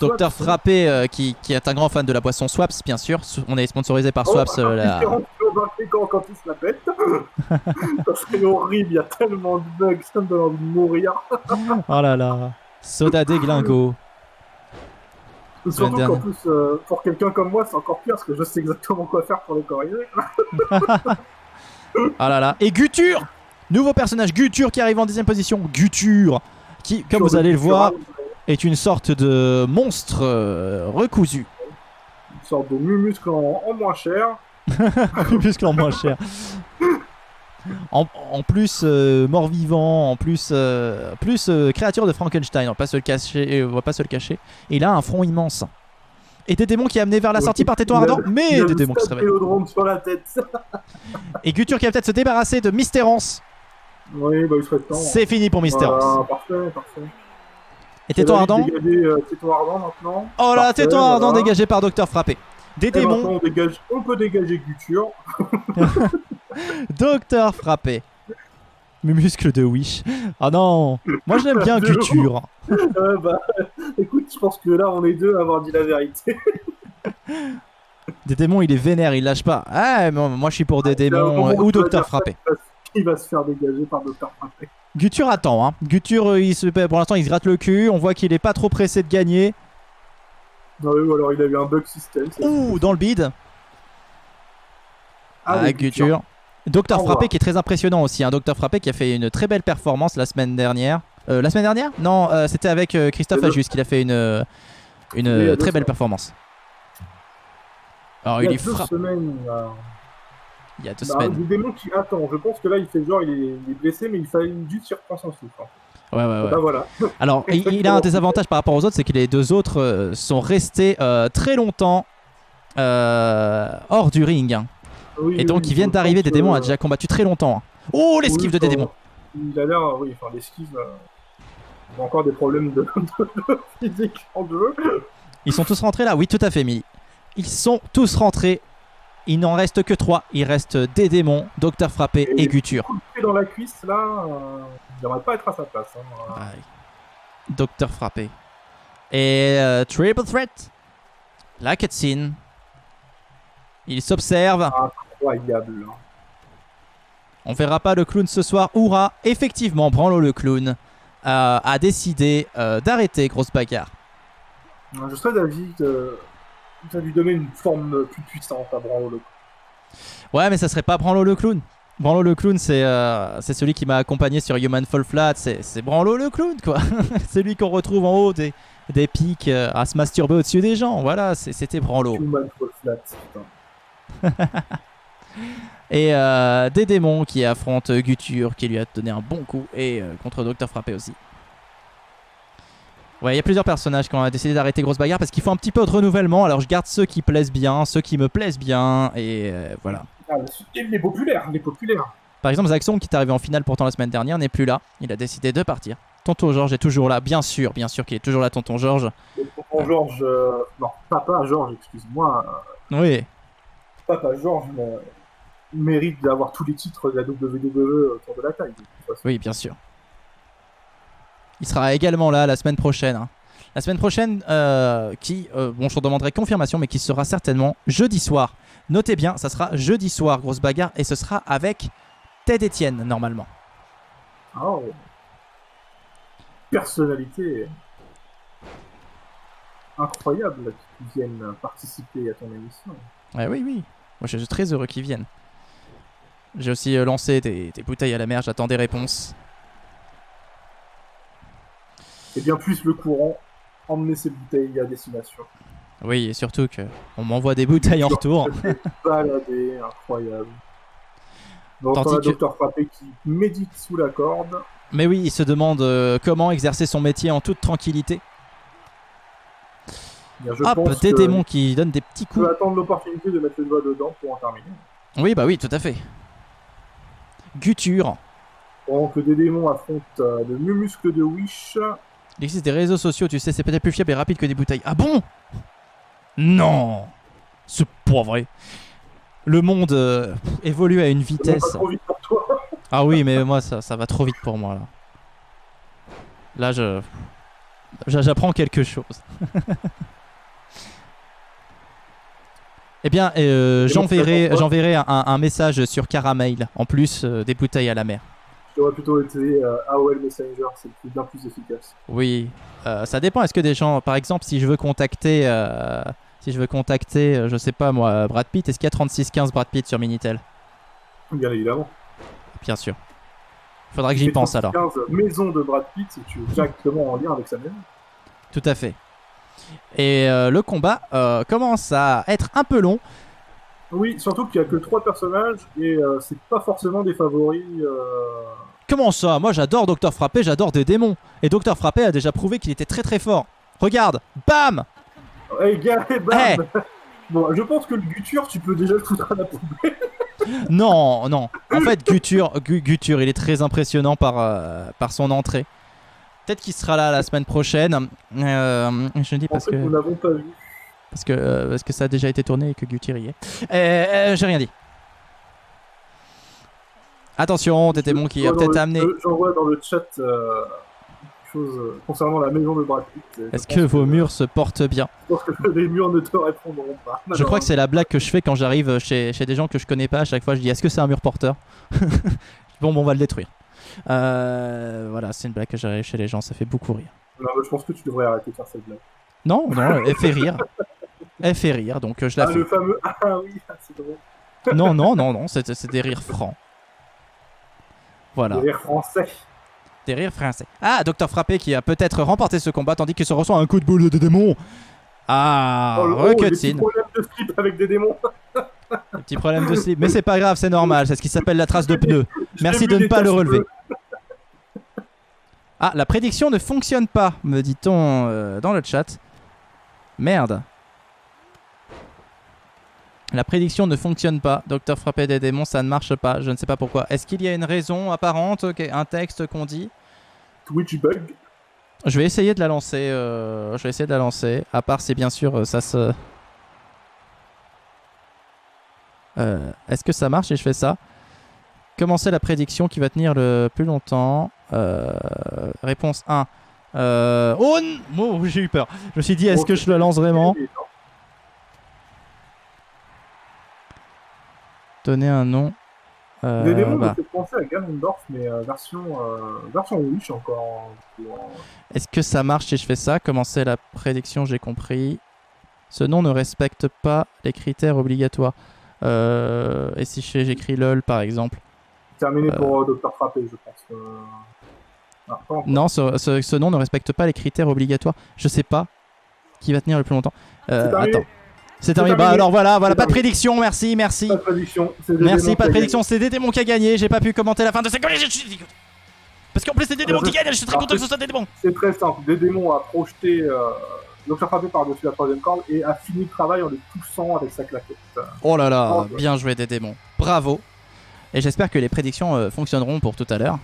Docteur Frappé qui est un grand fan de la boisson Swaps, bien sûr. On est sponsorisé par Swaps. Quand il se la pète. Ça serait horrible, il y a tellement de bugs, ça me donne envie de mourir. Oh là là. Soda déglingo. Surtout qu'en plus, pour quelqu'un comme moi, c'est encore pire parce que je sais exactement quoi faire pour les corriger. Ah là là. Et Gutur, nouveau personnage, Gutur qui arrive en 10ème position. Gutur, qui, comme vous allez le voir, est une sorte de monstre recousu. Une sorte de muscle en moins cher. Muscle en moins cher. En plus mort-vivant, en plus créature de Frankenstein, on va pas se le cacher. Et il a un front immense. Et des démons qui est amené vers la sortie par Téton Ardent, mais des démons qui se réveillent. Sur la tête. Et Gutur qui va peut-être se débarrasser de Mystérance. Oui, bah il serait temps. C'est fini pour Mystérance. Parfait. Et Téton Ardent. Téton Ardent maintenant. Oh là, Téton Ardent dégagé par Docteur Frappé. Des démons. On peut dégager Gutur. Docteur Frappé. Mes muscles de Wish. Ah non, moi je l'aime bien Gutur. Écoute, je pense que là on est deux à avoir dit la vérité. Des démons, il est vénère, il lâche pas. Ah, moi je suis pour des démons ou Docteur Frappé. Il va se faire dégager par Docteur Frappé. Gutur attend, hein. Gutur, pour l'instant il se gratte le cul. On voit qu'il est pas trop pressé de gagner. Ouais, ou alors il a eu un bug system. Ouh, dans le bide. Ah, Gutur. Docteur Frappé qui est très impressionnant aussi. Un Docteur Frappé qui a fait une très belle performance la semaine dernière. La semaine dernière? Non, c'était avec Christophe Ajus qu'il a fait une très belle performance. Alors, Il y il a y 2 frappe. semaines. Il y a 2 Bah, semaines. des démons qui attend. Je pense que là, il fait genre, il est blessé, mais il fallait juste s'y reprendre son souffle. Ouais, ouais, ouais. Bah voilà. Alors, il a un désavantage par rapport aux autres, c'est que les deux autres sont restés très longtemps hors du ring. Hein. Oui, Et donc, oui, ils viennent je d'arriver. pense, Dédémon a déjà combattu très longtemps. Hein. Oh, l'esquive de enfin, Dédémon. Il a l'air, oui, enfin, l'esquive. Il a encore des problèmes de physique en jeu. Ils sont tous rentrés là? Oui, tout à fait, Milly. Ils sont tous rentrés. Il n'en reste que 3. Il reste Dédémon, Docteur Frappé et Guture. Coupé dans la cuisse, là, il n'aimerait pas être à sa place. Hein. Ouais. Docteur Frappé. Et Triple Threat. La cutscene. Il s'observe. Incroyable. Hein. On verra pas le clown ce soir. Hourra, effectivement, Branlo le clown a décidé d'arrêter Grosse Bagarre. Je serais d'avis de lui donner une forme plus puissante à Branlo. Ouais, mais ça serait pas Branlo le clown. Branlo le clown, c'est celui qui m'a accompagné sur Human Fall Flat. C'est Branlo le clown, quoi. C'est lui qu'on retrouve en haut des pics à se masturber au-dessus des gens. Voilà, c'était Branlo. Human Fall Flat, putain. Et des démons qui affrontent Guture, qui lui a donné un bon coup, et contre Docteur Frappé aussi. Ouais, il y a plusieurs personnages qui ont décidé d'arrêter Grosse Bagarre parce qu'il faut un petit peu de renouvellement. Alors je garde ceux qui plaisent bien, ceux qui me plaisent bien, et voilà. Ah, les populaires, les populaires. Par exemple, Zaxxon, qui est arrivé en finale pourtant la semaine dernière, n'est plus là. Il a décidé de partir. Tonton Georges est toujours là, bien sûr qu'il est toujours là, Tonton Georges. Tonton Georges, non, papa Georges, excuse-moi. Oui, Papa Georges mérite d'avoir tous les titres de la WWE autour de la taille. De toute façon. oui, bien sûr. Il sera également là la semaine prochaine. Hein. La semaine prochaine, bon, je te demanderai confirmation, mais qui sera certainement jeudi soir. Notez bien, ça sera jeudi soir, Grosse Bagarre, et ce sera avec Ted Etienne, normalement. Oh. Personnalité incroyable qui viennent participer à ton émission. Ouais, oui, oui. Moi, je suis très heureux qu'ils viennent. J'ai aussi lancé des bouteilles à la mer, j'attends des réponses. Et bien plus le courant, emmener ces bouteilles à destination. Oui, et surtout qu'on m'envoie des bouteilles en retour. Balader, incroyable. Donc Tandis on a que- Docteur Frappé qui médite sous la corde. Mais oui, il se demande comment exercer son métier en toute tranquillité. Bien, je Hop, pense des que démons qui donnent des petits tu peux coups. attendre l'opportunité de mettre le doigt dedans pour en terminer. Oui, bah oui, tout à fait. Guture. Pendant que des démons affrontent le muscle de Wish. Il existe des réseaux sociaux, tu sais, c'est peut-être plus fiable et rapide que des bouteilles. Ah bon? Non, c'est pas vrai. Le monde évolue à une Pas vitesse. trop vite pour toi. Ah oui, mais moi, ça va trop vite pour moi, là. Là, j'apprends quelque chose. Eh bien, j'enverrai un message sur Caramel, en plus des bouteilles à la mer. J'aurais plutôt été AOL Messenger, c'est bien plus efficace. Oui, ça dépend. Est-ce que des gens, par exemple, si je veux contacter, je sais pas moi, Brad Pitt, est-ce qu'il y a 3615 Brad Pitt sur Minitel? Bien évidemment. Bien sûr. Faudra que j'y pense alors. 15 maisons de Brad Pitt, et tu es directement en lien avec sa maison. Tout à fait. Et le combat commence à être un peu long. Oui, surtout qu'il n'y a que 3 personnages, et c'est pas forcément des favoris. Comment ça? Moi j'adore Docteur Frappé, j'adore des démons. Et Docteur Frappé a déjà prouvé qu'il était très très fort. Regarde, bam! Hey, gars, bam Hey. Bon, je pense que le Guture, tu peux déjà le foutre à la poubelle. Non, non. En fait, Guture, il est très impressionnant par son entrée. Peut-être qu'il sera là la semaine prochaine. Je dis En parce fait, nous que, n'avons pas vu. parce que ça a déjà été tourné et que Guture y est. J'ai rien dit. Attention, t'es démon qui a peut-être amené. J'envoie dans le chat quelque chose concernant la maison de Brad Pitt. Est-ce que vos murs se portent bien? Je pense que les murs ne te répondront pas. Je crois que c'est la blague que je fais quand j'arrive chez des gens que je connais pas. À chaque fois, je dis est-ce que c'est un mur porteur? Bon, on va le détruire. Voilà, c'est une blague que j'arrive chez les gens, ça fait beaucoup rire. Non, mais je pense que tu devrais arrêter de faire cette blague. Non, non, elle fait rire. Elle fait rire, donc je la Ah, fais. le fameux. Ah oui, c'est drôle. Non, non, non, non, c'est des rires francs. Voilà, Les rires français. des rires français. Ah, Docteur Frappé qui a peut-être remporté ce combat tandis qu'il se reçoit un coup de boule de démon. Ah, les petits cutscene. problèmes de slip avec des démons. Petit problème de slip. Mais c'est pas grave, c'est normal. C'est ce qui s'appelle la trace de pneu. Merci de ne pas le relever. Ah, la prédiction ne fonctionne pas, me dit-on dans le chat. Merde. La prédiction ne fonctionne pas. Docteur frappé des démons, ça ne marche pas. Je ne sais pas pourquoi. Est-ce qu'il y a une raison apparente, un texte qu'on dit? Twitch bug. Je vais essayer de la lancer. À part si bien sûr ça se... Est-ce que ça marche si je fais ça? Commencer la prédiction qui va tenir le plus longtemps. Réponse 1. Oh, j'ai eu peur. Je me suis dit, est-ce que je le lance vraiment? Donner un nom. Les démons me fait penser à Ganondorf, mais version Wish encore. Est-ce que ça marche si je fais ça? Commencer la prédiction, j'ai compris. Ce nom ne respecte pas les critères obligatoires. Et si j'écris LOL par exemple? Terminé pour Docteur Frappé, je pense. Non, ce nom ne respecte pas les critères obligatoires. Je sais pas qui va tenir le plus longtemps. Attends. C'est terminé. Bah alors voilà, pas de prédiction, merci. Pas de prédiction. Merci, pas de prédiction, c'est des démons qui a gagné. J'ai pas pu commenter la fin de cette... Parce qu'en plus c'est des démons qui gagnent, je suis très content que ce soit des démons. C'est très simple, des démons a projeté Docteur Frappé par-dessus la troisième corde et a fini le travail en les poussant avec sa claquette. Oh là là, bien joué des démons. Bravo. Et j'espère que les prédictions fonctionneront pour tout à l'heure.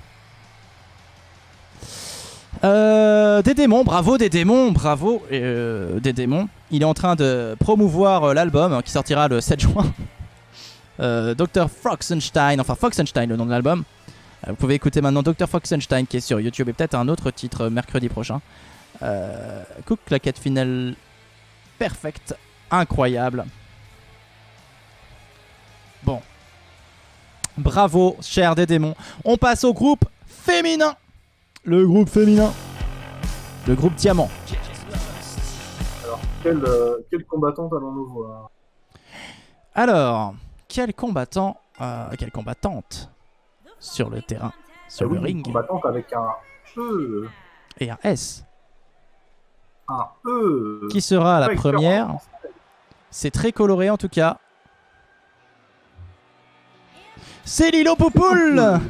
Des démons, bravo des démons, bravo des démons. Il est en train de promouvoir l'album qui sortira le 7 juin. Dr. Foxenstein, enfin Foxenstein le nom de l'album. Vous pouvez écouter maintenant Dr. Foxenstein qui est sur YouTube et peut-être un autre titre mercredi prochain. Cook, claquette finale perfecte, incroyable. Bon. Bravo, cher des démons. On passe au groupe féminin. Le groupe féminin. Le groupe Diamant. Alors, quelle combattante allons-nous voir? Alors, quel combattant, quelle combattante sur le terrain, sur le ring. Combattante avec un E. Et un S. Un E. Qui sera la première? C'est très coloré en tout cas. C'est Lilo Poupoule.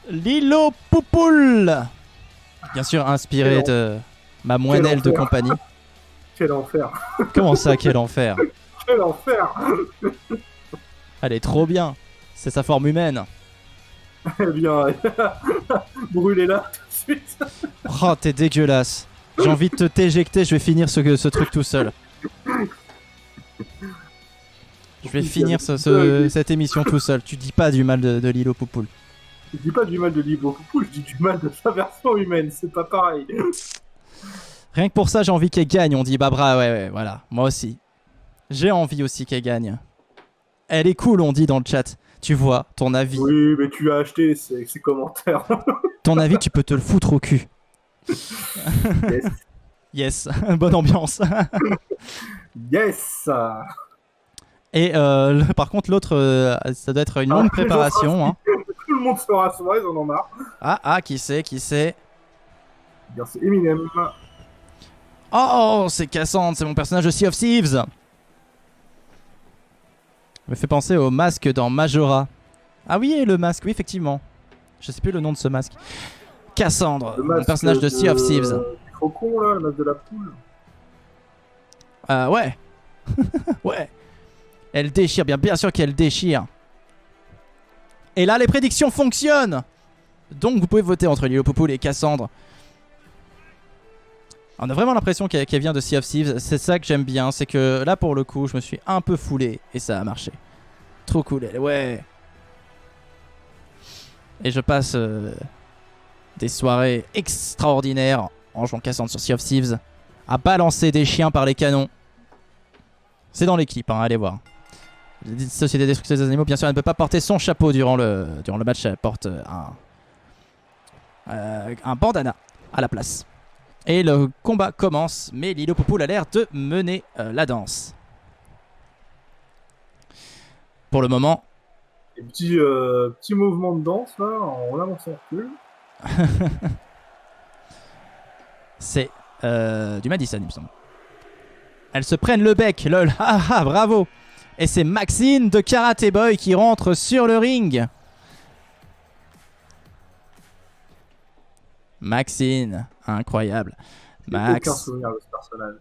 Lilo Poupoule. Bien sûr inspiré de ma moinelle de compagnie. Quel enfer. Comment ça, quel enfer? Quel enfer. Elle est trop bien. C'est sa forme humaine. Eh bien, brûlez-la tout de suite. Oh, t'es dégueulasse. J'ai envie de te t'éjecter, je vais finir ce truc tout seul. Je vais finir cette émission tout seul. Tu dis pas du mal de Lilo Poupoule. Je dis pas du mal de Lilo Poupoule, je dis du mal de sa version humaine, c'est pas pareil. Rien que pour ça, j'ai envie qu'elle gagne. On dit Babra, ouais, voilà. Moi aussi. J'ai envie aussi qu'elle gagne. Elle est cool, on dit dans le chat. Tu vois, ton avis. Oui, mais tu as acheté ces commentaires. Ton avis, tu peux te le foutre au cul. Yes. Yes, bonne ambiance. Yes. Et par contre, l'autre, ça doit être une longue préparation. Hein. Tout le monde sera soirée, on en a. Ah, qui c'est? Bien, c'est Eminem. Oh, c'est Cassandre, c'est mon personnage de Sea of Thieves. Me fait penser au masque dans Majora. Ah oui, le masque, oui, effectivement. Je sais plus le nom de ce masque. Cassandre, mon personnage de Sea of Thieves. Le faucon, là, le masque de la poule. Ouais. Ouais. Elle déchire, bien sûr qu'elle déchire. Et là, les prédictions fonctionnent. Donc, vous pouvez voter entre Lilo Poupoule et Cassandre. On a vraiment l'impression qu'elle vient de Sea of Thieves. C'est ça que j'aime bien. C'est que là, pour le coup, je me suis un peu foulé. Et ça a marché. Trop cool, elle. Ouais. Et je passe des soirées extraordinaires en jouant Cassandre sur Sea of Thieves. À balancer des chiens par les canons. C'est dans les clips, hein, allez voir. Société destructrice des animaux, bien sûr, elle ne peut pas porter son chapeau durant le match. Elle porte un bandana à la place. Et le combat commence, mais Lilo Poupoule a l'air de mener la danse. Pour le moment. Et petit mouvement de danse, là, on avance en recul. C'est du Madison, il me semble. Elles se prennent le bec, lol. Ah ah, bravo. Et c'est Maxine de Karate Boy qui rentre sur le ring. Maxine, incroyable. Max. Aucun souvenir de ce personnage.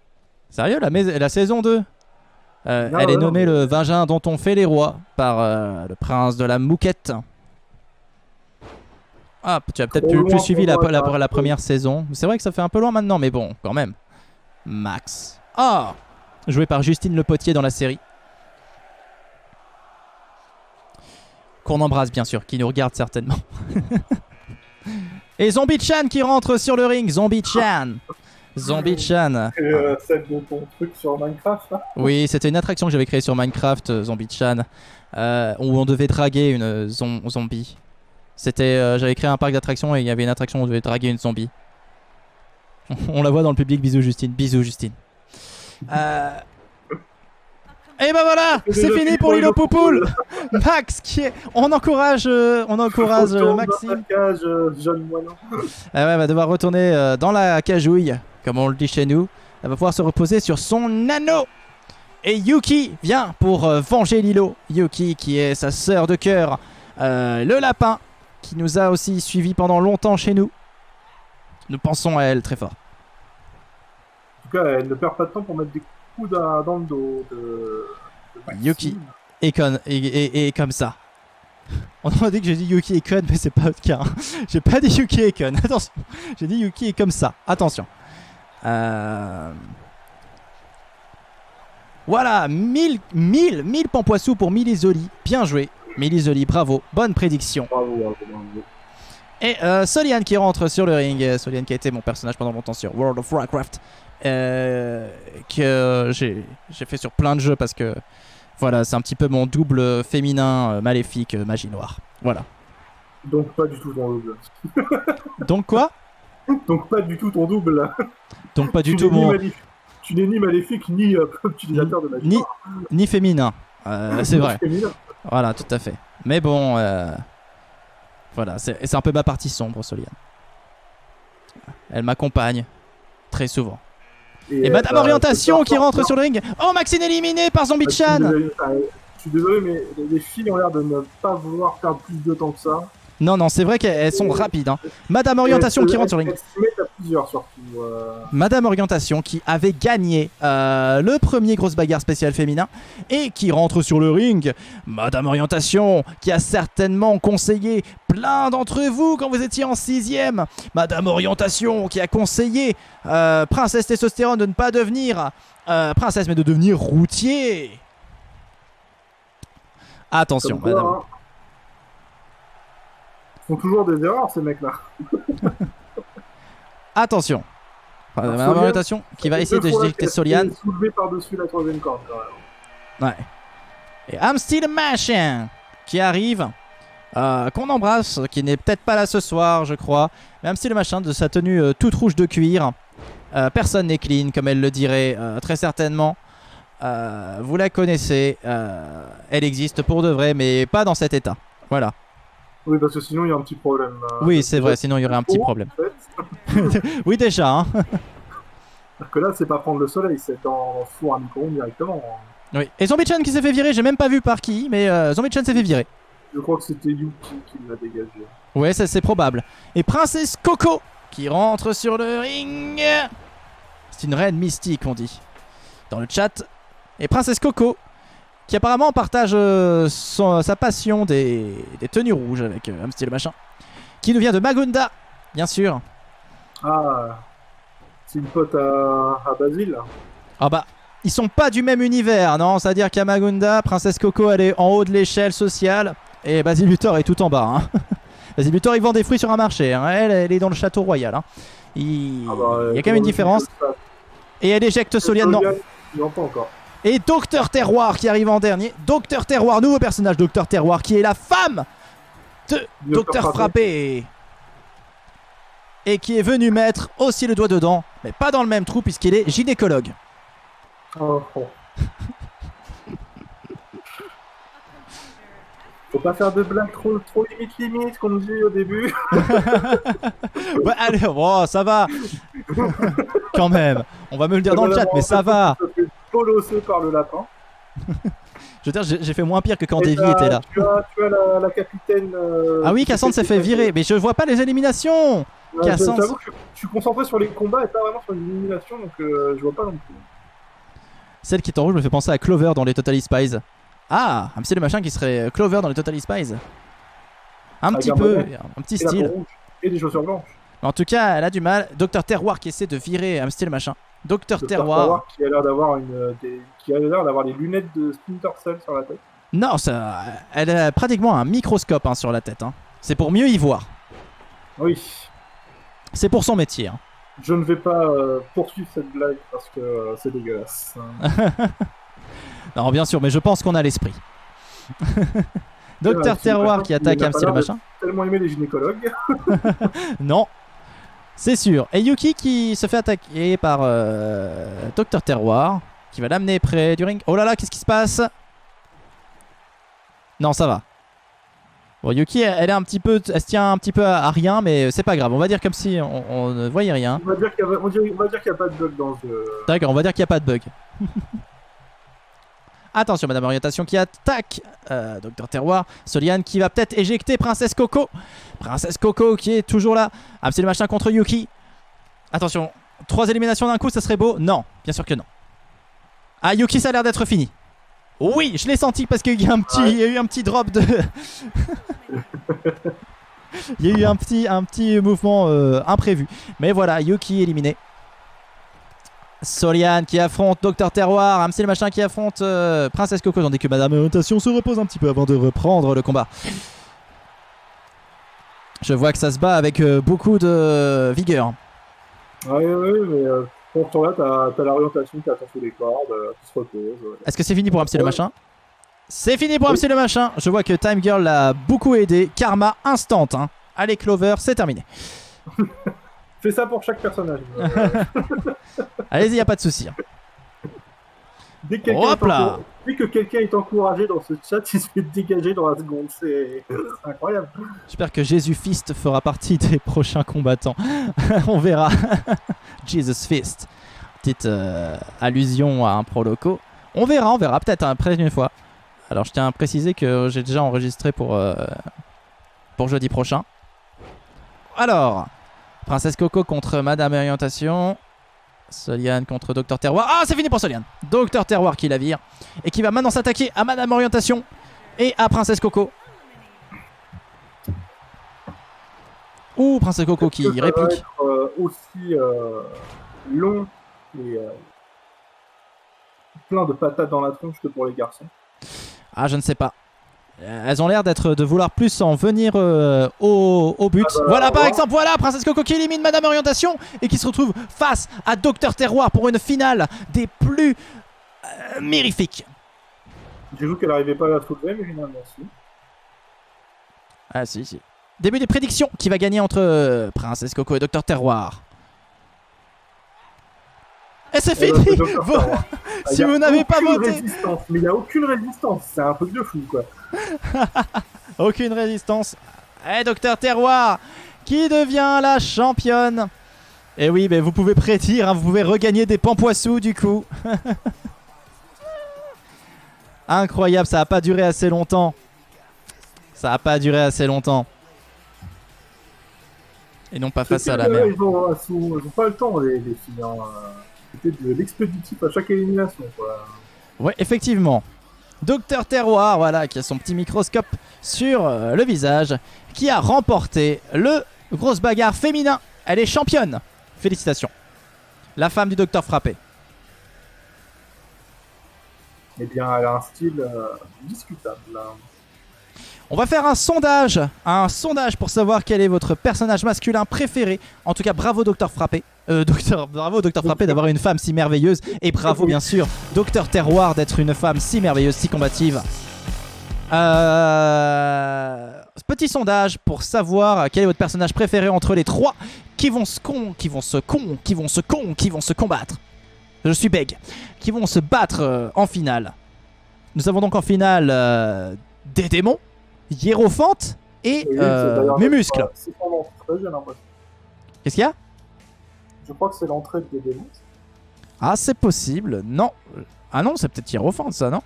Sérieux, la saison 2 elle est nommée le vagin dont on fait les rois par le prince de la Mouquette. Ah, tu as peut-être plus suivi la première saison. C'est vrai que ça fait un peu loin maintenant, mais bon, quand même. Max. Ah, joué par Justine Le Potier dans la série. Qu'on embrasse bien sûr, qui nous regarde certainement. Et Zombie-chan qui rentre sur le ring. Zombie-chan. Zombie-chan. Celle de ton truc sur Minecraft là. Oui, c'était une attraction que j'avais créée sur Minecraft, Zombie-chan, où on devait draguer une zombie. C'était, j'avais créé un parc d'attractions et il y avait une attraction où on devait draguer une zombie. On la voit dans le public. Bisous Justine. Bisous Justine. Et ben voilà, c'est fini pour Lilo Poupoule. Max qui est... On encourage Maxime. Elle va devoir retourner dans la cagouille, comme on le dit chez nous. Elle va pouvoir se reposer sur son anneau. Et Yuki vient pour venger Lilo. Yuki qui est sa sœur de cœur, le lapin, qui nous a aussi suivis pendant longtemps chez nous. Nous pensons à elle très fort. En tout cas, elle ne perd pas de temps pour mettre des coups dans le dos de Yuki est comme ça. On m'a dit que j'ai dit Yuki est con, mais c'est pas le cas. Hein. J'ai pas dit Yuki est con, attention. J'ai dit Yuki est comme ça, attention. Voilà, 1000 Pampoissou pour Milizoli. Bien joué, Milizoli, bravo, bonne prédiction. Bravo. Et Soliane qui rentre sur le ring. Soliane qui a été mon personnage pendant longtemps sur World of Warcraft. Que j'ai fait sur plein de jeux parce que voilà, c'est un petit peu mon double féminin maléfique magie noire. Voilà. Donc pas du tout ton double. Donc quoi? Donc pas du tout ton double. Donc pas du tout mon... Tu n'es ni maléfique ni utilisateur de magie noire. Ni féminin. C'est vrai. Féminin. Voilà, tout à fait. Mais bon, voilà, c'est un peu ma partie sombre, Soliane. Elle m'accompagne très souvent. Et Madame Orientation qui rentre sur le ring. Oh, Maxine éliminée par Zombie-chan. Je suis désolé, mais les filles ont l'air de ne pas vouloir perdre plus de temps que ça. Non, c'est vrai qu'elles sont rapides. Hein. Madame Orientation qui rentre sur le ring. Elles se mettent à plusieurs surtout. Madame Orientation qui avait gagné le premier grosse bagarre spéciale féminin et qui rentre sur le ring. Madame Orientation qui a certainement conseillé plein d'entre vous quand vous étiez en 6ème. Madame Orientation qui a conseillé Princesse Testostérone de ne pas devenir princesse mais de devenir routier. Attention, quoi, madame. Hein. Ils font toujours des erreurs ces mecs là. Attention. Madame Orientation qui va essayer de jeter Soliane. Soulevé par-dessus la troisième corde quand même. Ouais. Et I'm Still a Machin qui arrive, qu'on embrasse, qui n'est peut-être pas là ce soir, je crois. Mais I'm Still a Machin de sa tenue toute rouge de cuir. Personne n'est clean, comme elle le dirait très certainement. Vous la connaissez. Elle existe pour de vrai, mais pas dans cet état. Voilà. Oui, parce que sinon il y a un petit problème. Oui, c'est vrai, sinon il y aurait un petit problème. En fait. Oui, déjà. Hein. Parce que là, c'est pas prendre le soleil, c'est en four à micro-ondes directement. Oui. Et Zombie-chan qui s'est fait virer, j'ai même pas vu par qui, mais Zombie-chan s'est fait virer. Je crois que c'était Yuki qui l'a dégagé. Ouais, ça c'est probable. Et Princesse Coco qui rentre sur le ring. C'est une reine mystique, on dit. Dans le chat. Et Princesse Coco qui apparemment partage sa passion des tenues rouges avec Amstel machin. Qui nous vient de Magunda, bien sûr. Ah, c'est une pote à Basile. Ah bah, ils sont pas du même univers, non? C'est-à-dire qu'à Magunda, Princesse Coco, elle est en haut de l'échelle sociale et Basil Luthor est tout en bas. Hein. Basil Luthor, il vend des fruits sur un marché. Hein. Elle est dans le château royal. Hein. Il y a quand même une différence. Et elle éjecte Soliane, non. Il entend encore. Et Docteur Terroir qui arrive en dernier. Docteur Terroir, nouveau personnage, Docteur Terroir, qui est la femme de Docteur Frappé. Et qui est venu mettre aussi le doigt dedans, mais pas dans le même trou puisqu'il est gynécologue. Oh. Faut pas faire de blagues trop limite comme on dit au début. Ouais, allez, oh, ça va. Quand même. On va me le dire dans le chat, mais ça va. Je me fais bolosser par le lapin. Je veux dire, j'ai fait moins pire que quand Et Davy était là. Tu as la capitaine. Ah oui, Cassandre s'est fait virer, mais je vois pas les éliminations. Cassandre- J'avoue que je suis concentré sur les combats et pas vraiment sur l'élimination, donc je vois pas non plus. Celle qui est en rouge me fait penser à Clover dans les Totally Spies. Ah, un petit le machin qui serait Clover dans les Totally Spies. Un Avec petit un peu, bonnet. un petit Et la style. peau rouge. Et des chaussures blanches. En tout cas, elle a du mal. Docteur Terroir qui essaie de virer un style machin. Docteur Dr. Terroir. Qui a l'air d'avoir les lunettes de Splinter Cell sur la tête. Non, elle a pratiquement un microscope hein, sur la tête. Hein. C'est pour mieux y voir. Oui. C'est pour son métier. Hein. Je ne vais pas poursuivre cette blague parce que c'est dégueulasse. Non, bien sûr, mais je pense qu'on a l'esprit. Docteur Terroir qui attaque un style machin. Tellement aimé les gynécologues. Non, c'est sûr. Et Yuki qui se fait attaquer par Docteur Terroir qui va l'amener près du ring. Oh là là, qu'est-ce qui se passe? Non, ça va. Bon, Yuki, elle se tient un petit peu à rien, mais c'est pas grave. On va dire comme si on ne voyait rien. On va dire qu'il n'y a pas de bug dans ce jeu. D'accord, on va dire qu'il n'y a pas de bug. Attention, Madame Orientation qui attaque Docteur Terroir. Soliane qui va peut-être éjecter Princesse Coco. Princesse Coco qui est toujours là. Ah, c'est le machin contre Yuki. Attention, 3 éliminations d'un coup, ça serait beau? Non, bien sûr que non. Ah, Yuki, ça a l'air d'être fini. Oui, je l'ai senti parce qu'il y a il y a eu un petit drop de... Il y a eu un petit mouvement imprévu. Mais voilà, Yuki éliminé. Soliane qui affronte Docteur Terroir, Amsel le machin qui affronte Princesse Coco, tandis que Madame Orientation se repose un petit peu avant de reprendre le combat. Je vois que ça se bat avec beaucoup de vigueur. Oui, mais pour ce temps-là, t'as l'orientation qui attend sous les cordes, qui se repose. Est-ce que c'est fini pour Amsel le machin? C'est fini pour Amsel le machin. Je vois que Time Girl l'a beaucoup aidé. Karma instant. Hein. Allez Clover, c'est terminé. Fais ça pour chaque personnage. Allez-y, y a pas de souci. Hein. Dès que quelqu'un est encouragé dans ce chat, il se fait dégager dans la seconde. C'est incroyable. J'espère que Jésus Fist fera partie des prochains combattants. On verra. Jesus Fist. Petite allusion à un pro loco. On verra peut-être après une fois. Alors je tiens à préciser que j'ai déjà enregistré pour jeudi prochain. Alors, Princesse Coco contre Madame Orientation. Soliane contre Docteur Terroir. Ah, c'est fini pour Soliane. Docteur Terroir qui la vire. Et qui va maintenant s'attaquer à Madame Orientation et à Princesse Coco. Ouh, Princesse Coco qui ça réplique. va être, aussi long et plein de patates dans la tronche que pour les garçons. Ah, je ne sais pas. Elles ont l'air de vouloir plus en venir au but. Voilà par exemple, voilà Princesse Coco qui élimine Madame Orientation et qui se retrouve face à Docteur Terroir pour une finale des plus mirifiques. J'ai vu qu'elle n'arrivait pas à la soulever, mais finalement si. Ah si. Début des prédictions. Qui va gagner entre Princesse Coco et Docteur Terroir? Et c'est fini. Si vous n'avez pas voté. Mais il n'y a aucune résistance. C'est un truc de fou quoi. Aucune résistance. Et Docteur Terroir qui devient la championne. Et oui, mais vous pouvez prédire, hein, vous pouvez regagner des pampoissous du coup. Incroyable, ça n'a pas duré assez longtemps. Et non pas face à la mer. Ils ont pas le temps les filles. Hein. C'était de l'expéditif à chaque élimination quoi. Ouais, effectivement. Docteur Terroir, voilà, qui a son petit microscope sur le visage, qui a remporté le grosse bagarre féminin. Elle est championne. Félicitations. La femme du Docteur Frappé. Eh bien, elle a un style discutable. On va faire un sondage pour savoir quel est votre personnage masculin préféré. En tout cas, bravo Docteur Frappé. Bravo Docteur Frappé d'avoir une femme si merveilleuse. Et bravo bien sûr Docteur Terroir d'être une femme si merveilleuse, si combative. Petit sondage pour savoir quel est votre personnage préféré entre les trois qui vont se combattre. Je suis bègue. Qui vont se battre en finale. Nous avons donc en finale des démons, Hiérophante et Mumuscle. Qu'est-ce qu'il y a? Je crois que c'est l'entrée de Dédémon. Ah, c'est possible. Non. Ah non, c'est peut-être Hiérophante, ça, non?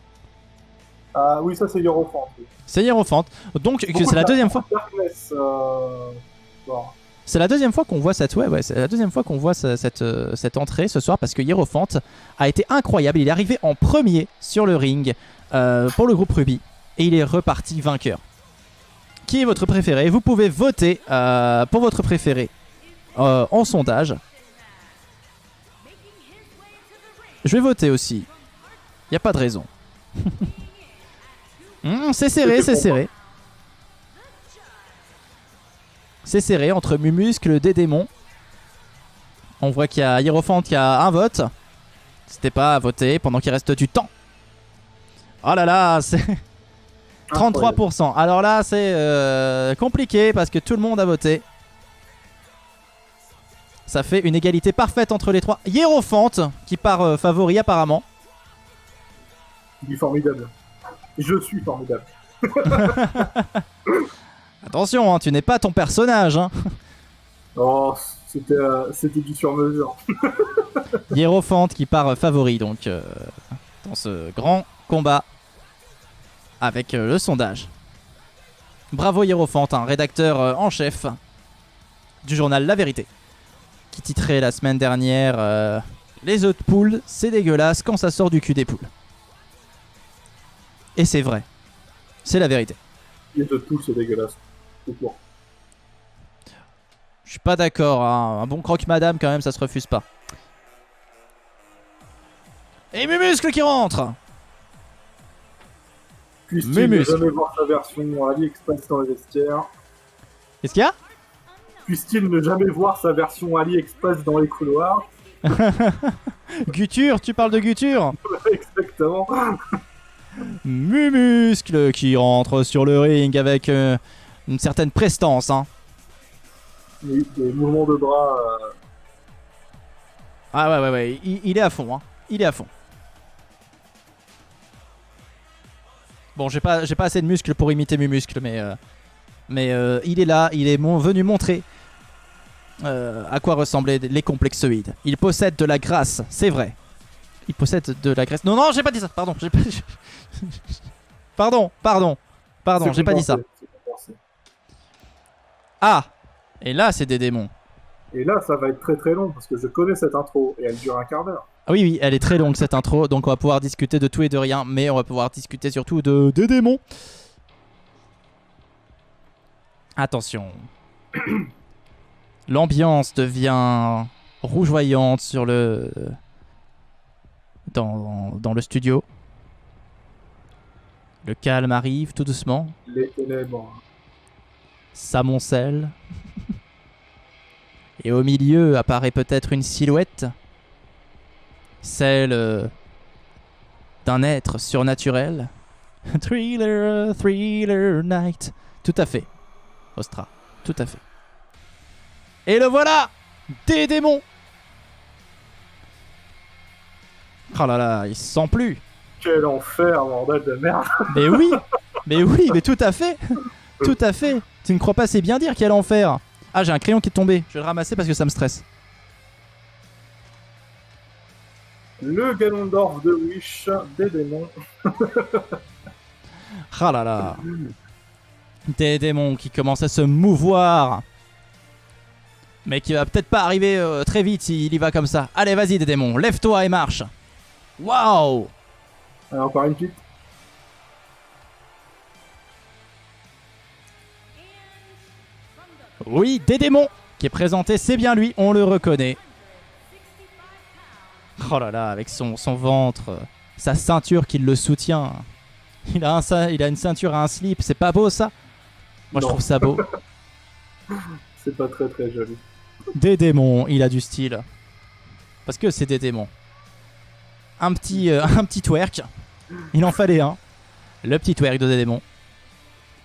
Ah oui, ça c'est Hiérophante. Oui. C'est Hiérophante. Donc, c'est la deuxième fois. Darkness, bon. C'est la deuxième fois qu'on voit cette, c'est la deuxième fois qu'on voit cette entrée ce soir parce que Hiérophante a été incroyable. Il est arrivé en premier sur le ring pour le groupe Ruby et il est reparti vainqueur. Qui est votre préféré? Vous pouvez voter pour votre préféré en sondage. Je vais voter aussi. Il n'y a pas de raison. C'est serré, c'est serré. C'est serré entre Mumuscle, Dédémon. On voit qu'il y a Hiérophante qui a un vote. N'hésitez pas à voter pendant qu'il reste du temps. Oh là là, c'est 33%. Alors là, c'est compliqué parce que tout le monde a voté. Ça fait une égalité parfaite entre les trois. Hiérophante qui part favori apparemment. Il est formidable. Je suis formidable. Attention, hein, tu n'es pas ton personnage. Hein. Oh, c'était du sur-mesure. Hiérophante qui part favori donc dans ce grand combat avec le sondage. Bravo Hiérophante, un rédacteur en chef du journal La Vérité, qui titrait la semaine dernière les œufs de poule, c'est dégueulasse quand ça sort du cul des poules. Et c'est vrai, c'est la vérité. Les œufs de poule, c'est dégueulasse. C'est court. Je suis pas d'accord, hein. Un bon croque-madame quand même, ça se refuse pas. Et Mumuscle qui rentre. Puisse-t-il ne jamais voir sa version AliExpress dans les vestiaires? Qu'est-ce qu'il y a? Puisse-t-il ne jamais voir sa version AliExpress dans les couloirs? Guture, tu parles de Guture? Exactement. Mumuscle qui rentre sur le ring avec une certaine prestance. Hein. Des mouvements de bras. Ah ouais, il est à fond. Hein. Il est à fond. Bon, j'ai pas assez de muscles pour imiter Mumuscle, mais il est là, il est venu montrer à quoi ressemblaient les complexoïdes. Il possède de la grâce, c'est vrai. Il possède de la graisse. Non, j'ai pas dit ça. Pardon, j'ai pas. Pardon, j'ai pas dit ça. Ah, et là c'est des démons. Et là, ça va être très très long parce que je connais cette intro et elle dure un quart d'heure. Ah oui, elle est très longue cette intro, donc on va pouvoir discuter de tout et de rien, mais on va pouvoir discuter surtout des démons. Attention. L'ambiance devient rougeoyante sur le... Dans le studio. Le calme arrive tout doucement. Les ténèbres. S'amoncelle. Et au milieu apparaît peut-être une silhouette. Celle d'un être surnaturel. Thriller night. Tout à fait. Ostra. Tout à fait. Et le voilà! Des démons! Oh là là, il se sent plus. Quel enfer, bordel de merde. Mais oui, tout à fait. Tout à fait. Tu ne crois pas, c'est bien dire quel enfer. Ah, j'ai un crayon qui est tombé. Je vais le ramasser parce que ça me stresse. Le Ganondorf de Wish des démons. Ah là là. Des démons qui commencent à se mouvoir. Mais qui va peut-être pas arriver très vite s'il y va comme ça. Allez, vas-y, des démons, lève-toi et marche. Waouh! Encore une petite. Oui, des démons qui est présenté, c'est bien lui, on le reconnaît. Oh là là, avec son ventre, sa ceinture qui le soutient. Il a une ceinture à un slip, c'est pas beau ça? Moi je trouve ça beau. C'est pas très très joli. Des démons, il a du style. Parce que c'est des démons. Un petit twerk. Il en fallait un. Le petit twerk de des démons.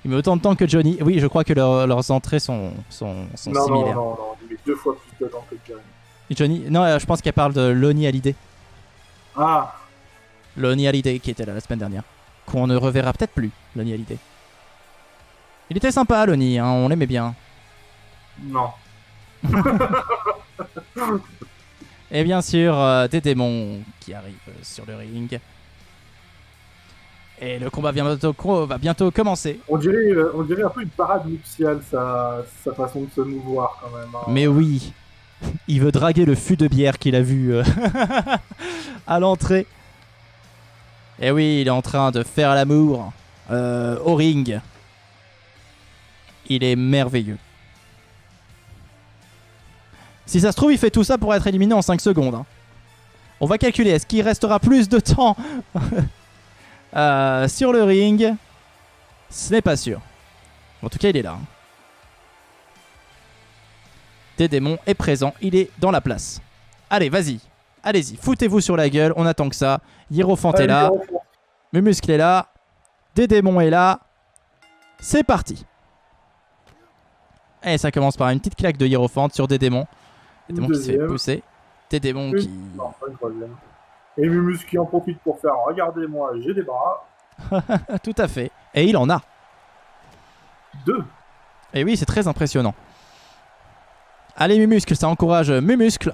Il met autant de temps que Johnny. Oui, je crois que leurs entrées sont similaires. Non, il met 2 fois plus de temps que Johnny. Johnny, non, je pense qu'elle parle de Lonnie Hallyday. Ah! Lonnie Hallyday qui était là la semaine dernière. Qu'on ne reverra peut-être plus, Lonnie Hallyday. Il était sympa, Lonnie, hein, on l'aimait bien. Non. Et bien sûr, des démons qui arrivent sur le ring. Et le combat va bientôt commencer. On dirait un peu une parade nuptiale, sa façon de se mouvoir quand même. Hein. Mais oui, il veut draguer le fût de bière qu'il a vu à l'entrée. Et oui, il est en train de faire l'amour au ring. Il est merveilleux. Si ça se trouve, il fait tout ça pour être éliminé en 5 secondes. Hein. On va calculer, est-ce qu'il restera plus de temps sur le ring? Ce n'est pas sûr. En tout cas, il est là. Hein. Des démons est présent, il est dans la place. Allez, vas-y. Allez-y, foutez-vous sur la gueule, on attend que ça. Hiérophante est là. Mumuscle est là. Des démons est là. C'est parti. Et ça commence par une petite claque de Hiérophante sur des démons. Des démons qui se fait pousser. Des démons qui... Non, pas une troisième. Et Mumus qui en profite pour faire « Regardez-moi, j'ai des bras ». Tout à fait. Et il en a. 2. Et oui, c'est très impressionnant. Allez, Mumuscle, ça encourage Mumuscle.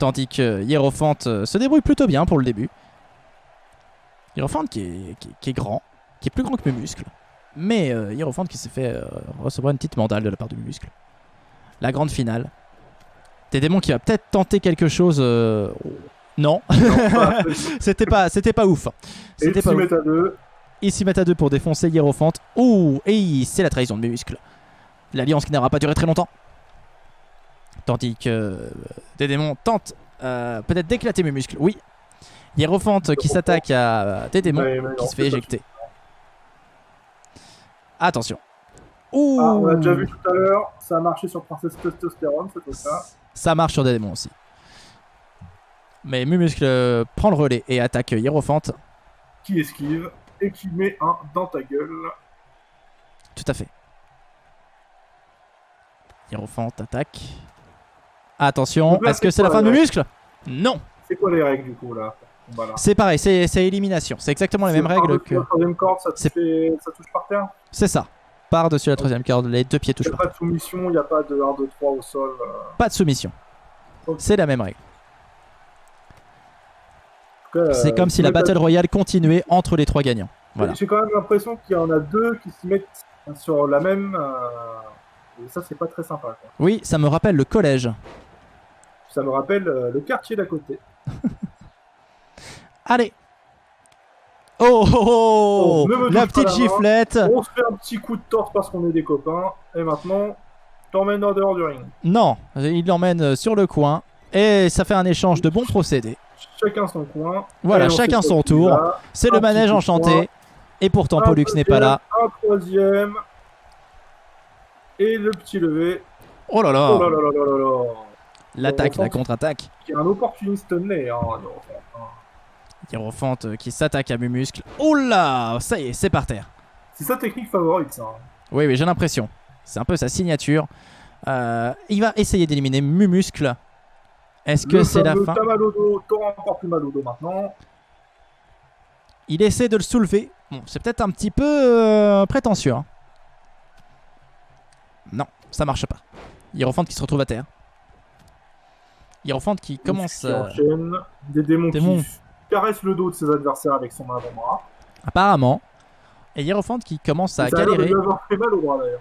Tandis que Hiérophante se débrouille plutôt bien pour le début. Hiérophante qui est grand, qui est plus grand que Mumuscle. Mais Hiérophante qui s'est fait recevoir une petite mandale de la part de Mumuscle. La grande finale. Des démons qui va peut-être tenter quelque chose. Non, c'était pas ouf. Et ils s'y mettent à 2. Ils s'y mettent à 2 pour défoncer Hiérophante. Ouh, et c'est la trahison de Mumuscle. L'alliance qui n'aura pas duré très longtemps. Tandis que des démons tentent peut-être d'éclater Mumuscle. Oui. Hiérophante qui s'attaque à des démons qui se fait éjecter. Attention. Ouh. Ah, on l'a déjà vu tout à l'heure, ça a marché sur Princesse Testostérone, ce truc-là. Ça marche sur des démons aussi. Mais Mumuscle prend le relais et attaque Hiérophante. Qui esquive et qui met un dans ta gueule. Tout à fait. Hiérophante attaque. Attention, est-ce que c'est la fin de Mumuscle? Non. C'est quoi les règles du coup là? Voilà. C'est pareil, c'est élimination. C'est exactement les mêmes règles que... La troisième corde, ça touche par terre? C'est ça. Par-dessus la troisième corde, les 2 pieds touchent par terre. Il n'y a pas de soumission, il n'y a pas de 1, 2, 3 au sol. Pas de soumission. Okay. C'est la même règle. C'est comme si la Battle Royale continuait entre les 3 gagnants. Voilà. J'ai quand même l'impression qu'il y en a 2 qui se mettent sur la même... Et ça, c'est pas très sympa. Quoi. Oui, ça me rappelle le collège. Ça me rappelle le quartier d'à côté. Allez. Oh, oh, oh la petite giflette. On se fait un petit coup de torse parce qu'on est des copains. Et maintenant, t'emmènes en dehors du ring. Non, il l'emmène sur le coin. Et ça fait un échange de bons procédés. Chacun son coin. Voilà, chacun son tour. C'est le manège enchanté. Et pourtant, Pollux n'est pas là. Un troisième. Et le petit levé. Oh là là. Oh là là là là là là. L'attaque, la contre-attaque. Il y a un opportuniste né, hein. Hiérophante qui s'attaque à Mumuscle. Oh là, ça y est, c'est par terre. C'est sa technique favorite, ça. Oui, oui, j'ai l'impression. C'est un peu sa signature. Il va essayer d'éliminer Mumuscle. Est-ce que c'est la fin? T'as mal au dos, t'auras encore plus mal au dos maintenant. Il essaie de le soulever. Bon, c'est peut-être un petit peu prétentieux. Hein. Non, ça marche pas. Hiérophante qui se retrouve à terre. Hiérophante qui commence... enchaîne. Des démons qui caressent le dos de ses adversaires avec son avant-bras. Apparemment. Et Hiérophante qui commence à galérer. Il a fait mal au bras d'ailleurs.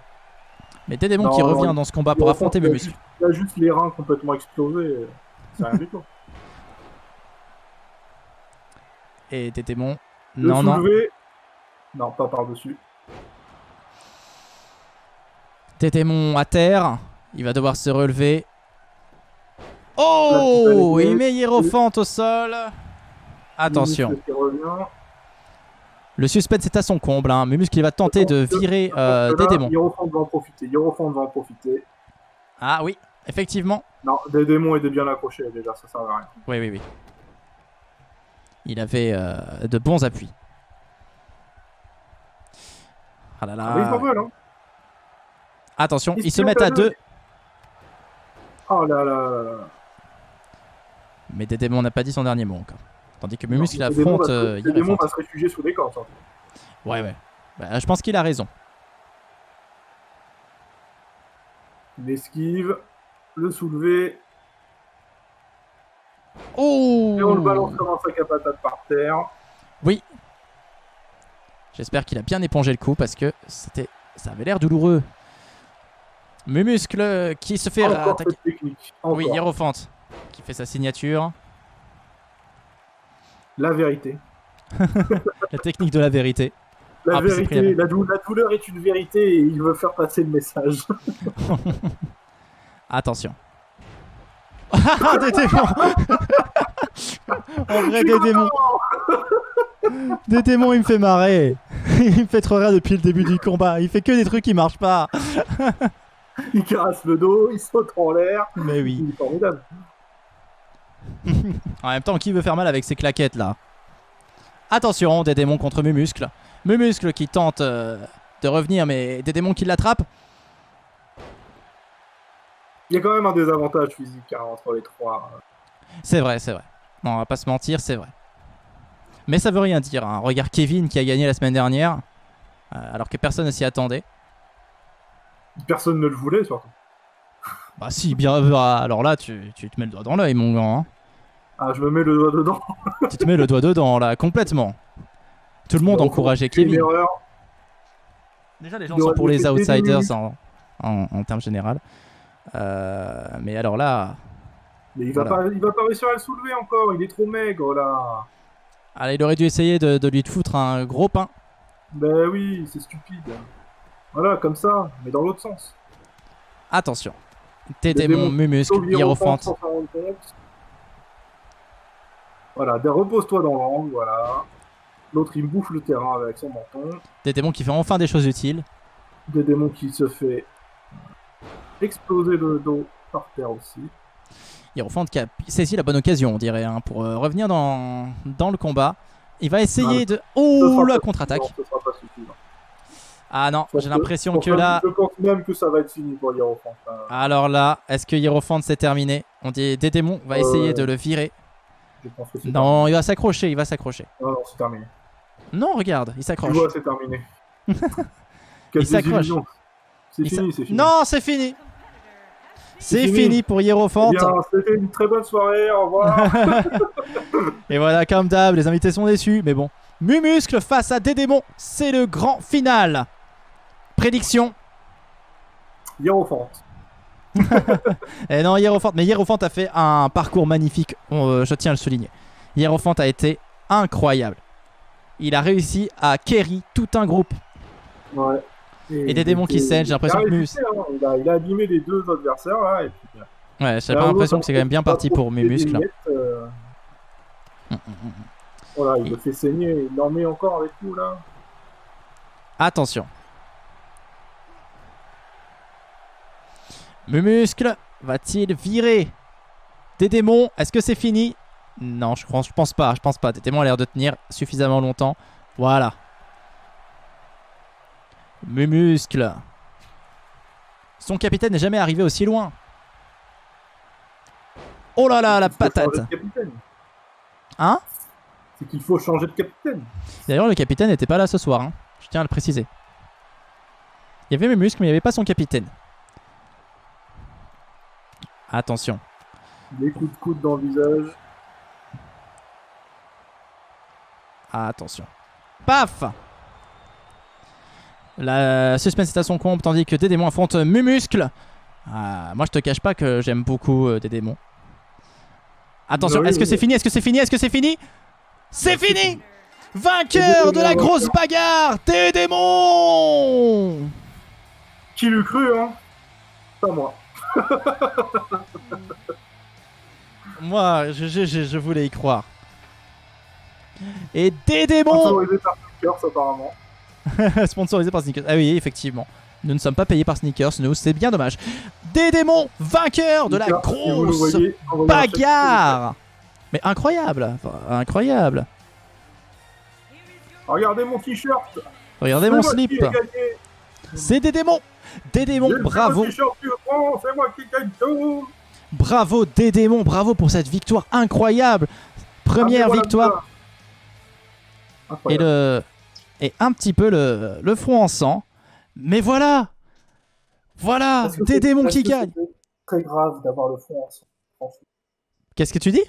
Mais des démons qui revient dans ce combat pour affronter Mumuscle. Il a juste les reins complètement explosés. C'est rien du tout. Et des démons... Non, non, pas par-dessus. Des démons à terre. Il va devoir se relever. Oh, il met Hiérophante au sol. Attention. Le suspense est à son comble. Hein. Mumuscle va tenter de virer des démons. Hiérophante va en profiter. Hiérophante va en profiter. Ah oui, effectivement. Non, des démons étaient bien accrochés déjà, ça servait à rien. Oui, oui, oui. Il avait de bons appuis. Ah là là. Mais ils s'en veulent, hein. Attention, ils se mettent à 2. Oh là là là là. Mais des démons n'a pas dit son dernier mot encore. Tandis que Mumuscle affronte Hiérophante. Des démons va se réfugier sous des cordes. Ouais, ouais. Bah, je pense qu'il a raison. L'esquive, le soulever. Oh! Et on le balance comme un sac à patates par terre. Oui. J'espère qu'il a bien épongé le coup parce que ça avait l'air douloureux. Mumuscle qui se fait Encore attaquer. cette technique. Encore. Oui, Hierophante qui fait sa signature. La vérité. La technique de la vérité. La Ah, puis c'est pris vérité, la douleur est une vérité et il veut faire passer le message. Attention. Ah, des démons. En vrai, des démons. Des démons, il me fait marrer. Il me fait trop rire depuis le début du combat. Il fait que des trucs qui marchent pas. Il caresse le dos, il saute en l'air. Mais oui. Il est formidable. En même temps, qui veut faire mal avec ces claquettes là? Attention, des démons contre Mumuscle. Mumuscle qui tente de revenir, mais des démons qui l'attrapent. Il y a quand même un désavantage physique entre les trois. C'est vrai, c'est vrai. Non, on va pas se mentir, c'est vrai. Mais ça veut rien dire. Hein. Regarde Kevin qui a gagné la semaine dernière, alors que personne ne s'y attendait. Personne ne le voulait surtout. Bah si, bien. Alors là, tu te mets le doigt dans l'œil, mon gars. Hein. Ah, je me mets le doigt dedans. Tu te mets le doigt dedans, là, complètement. Tout le monde Bon, encourageait c'est une Kevin. erreur. Déjà, les gens Il sont aurait pour les été outsiders démuni. en termes général. Mais alors là... Mais il Voilà. va pas réussir à le soulever encore, il est trop maigre là. Allez, il aurait dû essayer de lui foutre un gros pain. Ben oui, c'est stupide. Voilà, comme ça, mais dans l'autre sens. Attention. Tes Les démons, démons Mumuscle, Sauf Hierophante. sans s'en rendre compte. Voilà, repose-toi dans l'angle, voilà. L'autre il bouffe le terrain avec son menton. Des démons qui font enfin des choses utiles. Des démons qui se fait exploser le dos par terre aussi. Hierophante qui a saisi la bonne occasion, on dirait, hein, pour revenir dans le combat. Il va essayer de... Ce Oh, sera la pas contre-attaque. suffisant, ce sera pas suffisant. Ah non, j'ai l'impression que Je là... pense même que ça va être fini pour Hierophante. Alors là, est-ce que Hierophante c'est terminé? On dit des démons va essayer de le virer. Je pense que c'est Non, il va s'accrocher, il va s'accrocher. terminé. Non, c'est terminé. Non, regarde, il Tu s'accroche. vois, c'est terminé. Il s'accroche. désillusion. C'est fini, c'est fini. Non, c'est fini. C'est fini. fini pour Hierophante. Eh bien, c'était une très bonne soirée, au revoir. Et voilà, comme d'hab, les invités sont déçus. Mais bon, Mumuscle face à des démons, c'est le grand final. Prédiction. Hierophante. Et non, Hierophante. Mais Hierophante a fait un parcours magnifique, je tiens à le souligner. Hierophante a été incroyable. Il a réussi à carry tout un groupe. Ouais. Et des démons qui saignent, j'ai l'impression que Mus. Il a abîmé les deux adversaires là. Et puis, Ouais, j'ai pas l'impression que c'est quand même bien parti pour Mumuscle. Voilà, il le fait saigner, il en met encore avec nous là. Attention. Mumuscle va-t-il virer des démons? Est-ce que c'est fini? Non, je pense pas. Des démons a l'air de tenir suffisamment longtemps. Voilà. Mumuscle. Son capitaine n'est jamais arrivé aussi loin. Oh là là, la patate. Hein? C'est qu'il faut changer de capitaine. D'ailleurs, le capitaine n'était pas là ce soir. Hein. Je tiens à le préciser. Il y avait Mumuscle, mais il n'y avait pas son capitaine. Attention. Des coups de coude dans le visage. Attention. Paf! La suspense est à son comble, tandis que des démons affrontent Mumuscle. Moi, je te cache pas que j'aime beaucoup des démons. Attention, Oui, est-ce que oui. c'est fini? Est-ce que c'est fini? Est-ce que c'est fini? C'est fini! Vainqueur de la grosse bagarre des démons! Qui l'eût cru, hein? Pas moi. Moi, je voulais y croire. Et des démons! Sponsorisé par Snickers, apparemment. Sponsorisé par Snickers. Ah oui, effectivement. Nous ne sommes pas payés par Snickers, nous, c'est bien dommage. Des démons vainqueurs de la Snickers, si vous le grosse voyez, envoyez un chèque. bagarre! Mais incroyable! Enfin, incroyable! Regardez mon t-shirt. Regardez C'est mon moi slip! qui ai gagné. C'est des démons! Des démons, J'ai le bravo! t-shirt que je prends, c'est moi qui gagne tout. Bravo, des démons, bravo pour cette victoire incroyable! Première Amenez-moi la victoire! bière. Incroyable. Et un petit peu le front en sang. Mais voilà! Voilà! Est-ce que Des c'est- démons est-ce qui que gagnent! c'était très grave d'avoir le front en sang, franchement. Qu'est-ce que tu dis?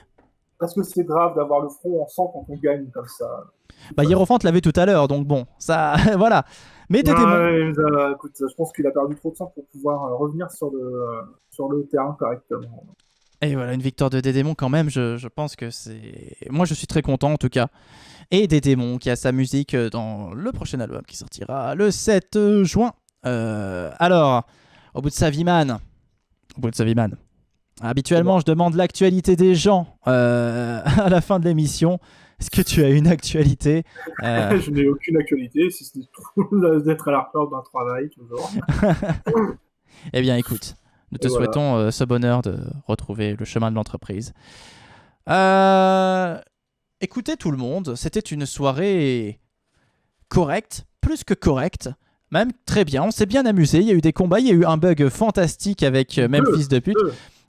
Est-ce que c'est grave d'avoir le front en sang quand on gagne comme ça? Bah, Hierophante l'avait tout à l'heure, donc bon, ça, voilà. Mais des démons. Ouais, écoute, je pense qu'il a perdu trop de sang pour pouvoir revenir sur le terrain correctement. Et voilà, une victoire de Dédémon quand même, je pense que c'est... Moi, je suis très content en tout cas. Et Dédémon qui a sa musique dans le prochain album qui sortira le 7 juin. Alors, au bout de sa vie, man. Habituellement, je demande l'actualité des gens à la fin de l'émission. Est-ce que tu as une actualité Je n'ai aucune actualité, si ce n'est d'être à la recherche d'un travail, toujours. Eh bien, écoute, nous te souhaitons ce bonheur de retrouver le chemin de l'entreprise. Écoutez tout le monde, c'était une soirée correcte, plus que correcte, même très bien, on s'est bien amusé, il y a eu des combats, il y a eu un bug fantastique avec Memphis de pute.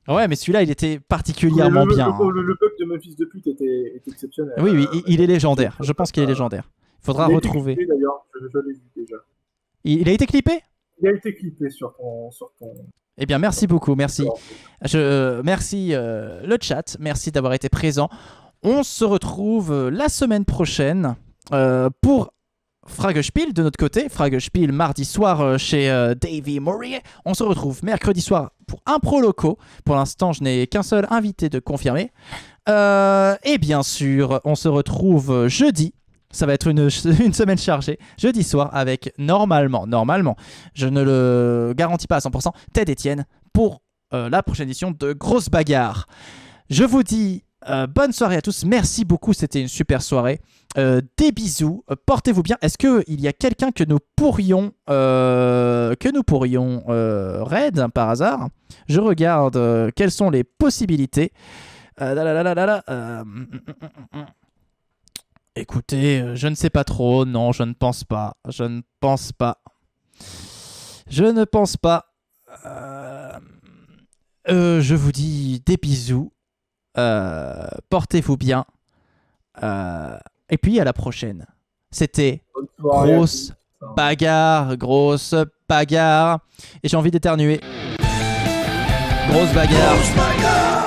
Ouais, mais celui-là, il était particulièrement bien. Le bug de Memphis de pute était exceptionnel. Oui, il est légendaire, je pense qu'il est légendaire. Il faudra retrouver. Il a été clippé, d'ailleurs, je l'ai vu déjà. Il a été clippé ? Il a été clippé sur ton... Eh bien, merci beaucoup, merci. Merci le chat, merci d'avoir été présent. On se retrouve la semaine prochaine pour Fragespiel de notre côté. Fragespiel mardi soir chez Davy Murray. On se retrouve mercredi soir pour Impro Loco. Pour l'instant, je n'ai qu'un seul invité de confirmer. Et bien sûr, on se retrouve jeudi. Ça va être une semaine chargée. Jeudi soir avec normalement, je ne le garantis pas à 100%, Ted Etienne pour la prochaine édition de Grosse Bagarre. Je vous dis bonne soirée à tous. Merci beaucoup, c'était une super soirée. Des bisous, portez-vous bien. Est-ce qu'il y a quelqu'un que nous pourrions raid par hasard? Je regarde quelles sont les possibilités. Écoutez, je ne sais pas trop. Non, je ne pense pas. Je vous dis des bisous. Portez-vous bien. Et puis à la prochaine. C'était grosse bagarre. Et j'ai envie d'éternuer. Grosse bagarre.